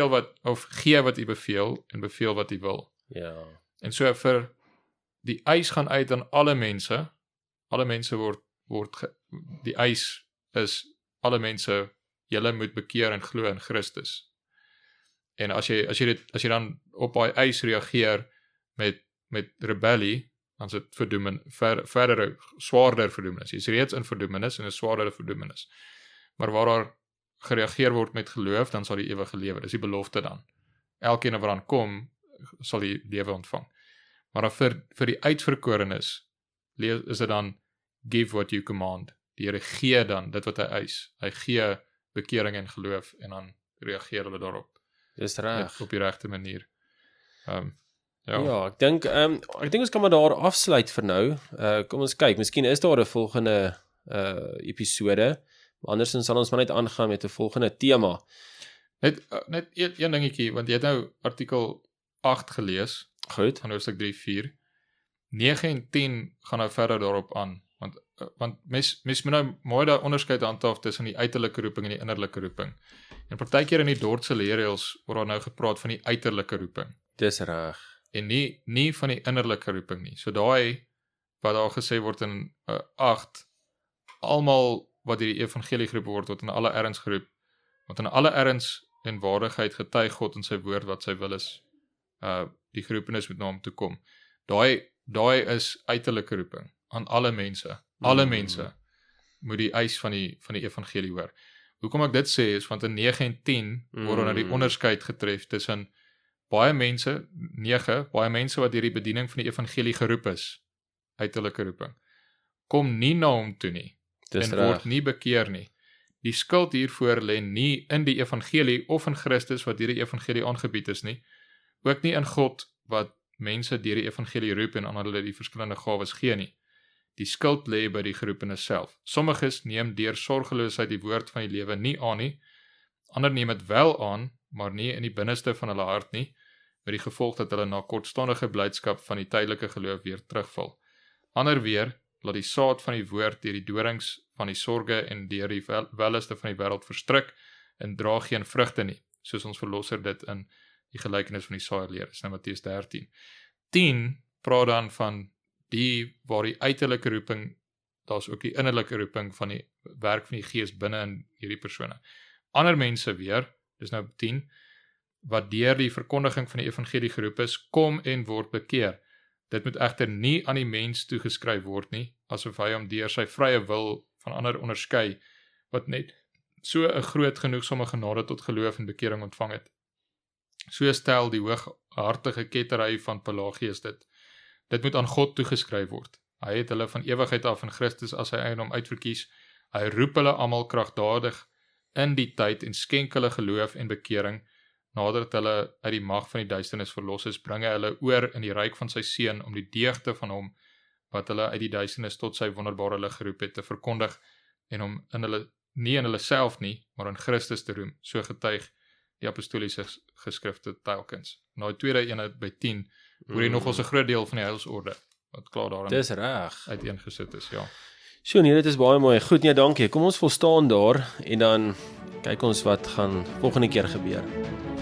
wat of gee wat u beveel en beveel wat u wil. Ja. En so vir die eis gaan uit aan alle mense. Alle mense die eis is alle mense julle moet bekeer en glo in Christus. En as jy dan op daai eis reageer met rebellie, dan is dit verdere swaarder verdoemenis. Jy's reeds in verdoemenis en 'n swaardere verdoemenis. Maar waar daar gereageer word met geloof, dan sal die ewige lewe. Dis die belofte dan. Elkeen wat aan kom, sal die lewe ontvang. Maar dan vir die uitverkorenes is dit dan give what you command. Die Here gee dan dit wat hy eis. Hy gee bekering en geloof en dan reageer hulle daarop. Dis reg. Op die regte manier. Ja, ek dink ons kan maar daar afsluit vir nou. Kom ons kyk, miskien is daar 'n volgende episode. Andersins sal ons maar net aangaan met 'n volgende tema. Net een dingetjie, want jy het nou artikel 8 gelees. Goed. Van hoofstuk 3-4. 9 en 10 gaan nou verder daarop aan. Want mens moet nou mooi daai onderskeid handhaaf tussen die uiterlike roeping en die innerlike roeping. En partykeer in die Dordtse leerreëls word daar nou gepraat van die uiterlike roeping. Dis reg. En nie van die innerlike roeping nie. So daai wat daar gesê word in 8, almal wat hierdie evangelie geroep word in alle erns geroep, want in alle erns en waardigheid getuig God in sy woord wat sy wil is, die geroepenis moet na hom toe kom. Daai is uiterlike roeping aan alle mense. Alle mense moet die eis van die evangelie hoor. Hoekom ek dit sê is want in 9 en 10 word nou die onderskeid getref tussen baie mense wat deur die bediening van die evangelie geroep is, uiterlike roeping, kom nie na hom toe nie. Dis en reg. word nie bekeer nie. Die skuld hiervoor lê nie in die evangelie of in Christus wat deur die evangelie aangebied is nie, ook nie in God wat mense deur die evangelie roep en aan hulle die verskillende gawes gee nie. Die skuld lê by die geroepenes self. Sommiges neem deur sorgeloosheid die woord van die lewe nie aan nie, ander neem dit wel aan, maar nie in die binneste van hulle hart nie, met die gevolg dat hulle na kortstondige blydskap van die tydelike geloof weer terugval. Ander weer laat die saad van die woord deur die dorings van die sorge en deur die welliste van die wêreld verstrik en dra geen vrugte nie, soos ons verlosser dit in die gelykenis van die saaier leer. Dis nou Matteus 13. 10 praat dan van die waar die uiterlike roeping, daar's ook die innerlike roeping van die werk van die Gees binne in hierdie persone. Ander mense weer, dis nou 10, wat deur die verkondiging van die evangelie geroep is, kom en word bekeer. Dit moet egter nie aan die mens toegeskryf word nie, asof hy hom deur sy vrye wil van ander onderskei, wat net so 'n groot genoegsame genade tot geloof en bekering ontvang het. So stel die hooghartige kettery van Pelagius dit. Dit moet aan God toegeskryf word. Hy het hulle van ewigheid af in Christus as sy eiendom uitverkies. Hy roep hulle almal kragtadig in die tyd en skenk hulle geloof en bekering. Nadat hulle uit die mag van die duisternis verlos is, bring hy hulle oor in die ryk van sy seun om die deugde van hom wat hulle uit die duisternis tot sy wonderbare lig geroep het te verkondig en om in hulle nie in hulle self nie, maar in Christus te roem. So getuig die apostoliese geskrifte telkens. Nou tweede ene by 10, hoor jy nog ons 'n groot deel van die heilsorde wat klaar daarin Dis reg. uiteengesit is, ja. So nee, dit is baie mooi. Goed, nee, dankie. Kom ons volstaan daar en dan kyk ons wat gaan volgende keer gebeur.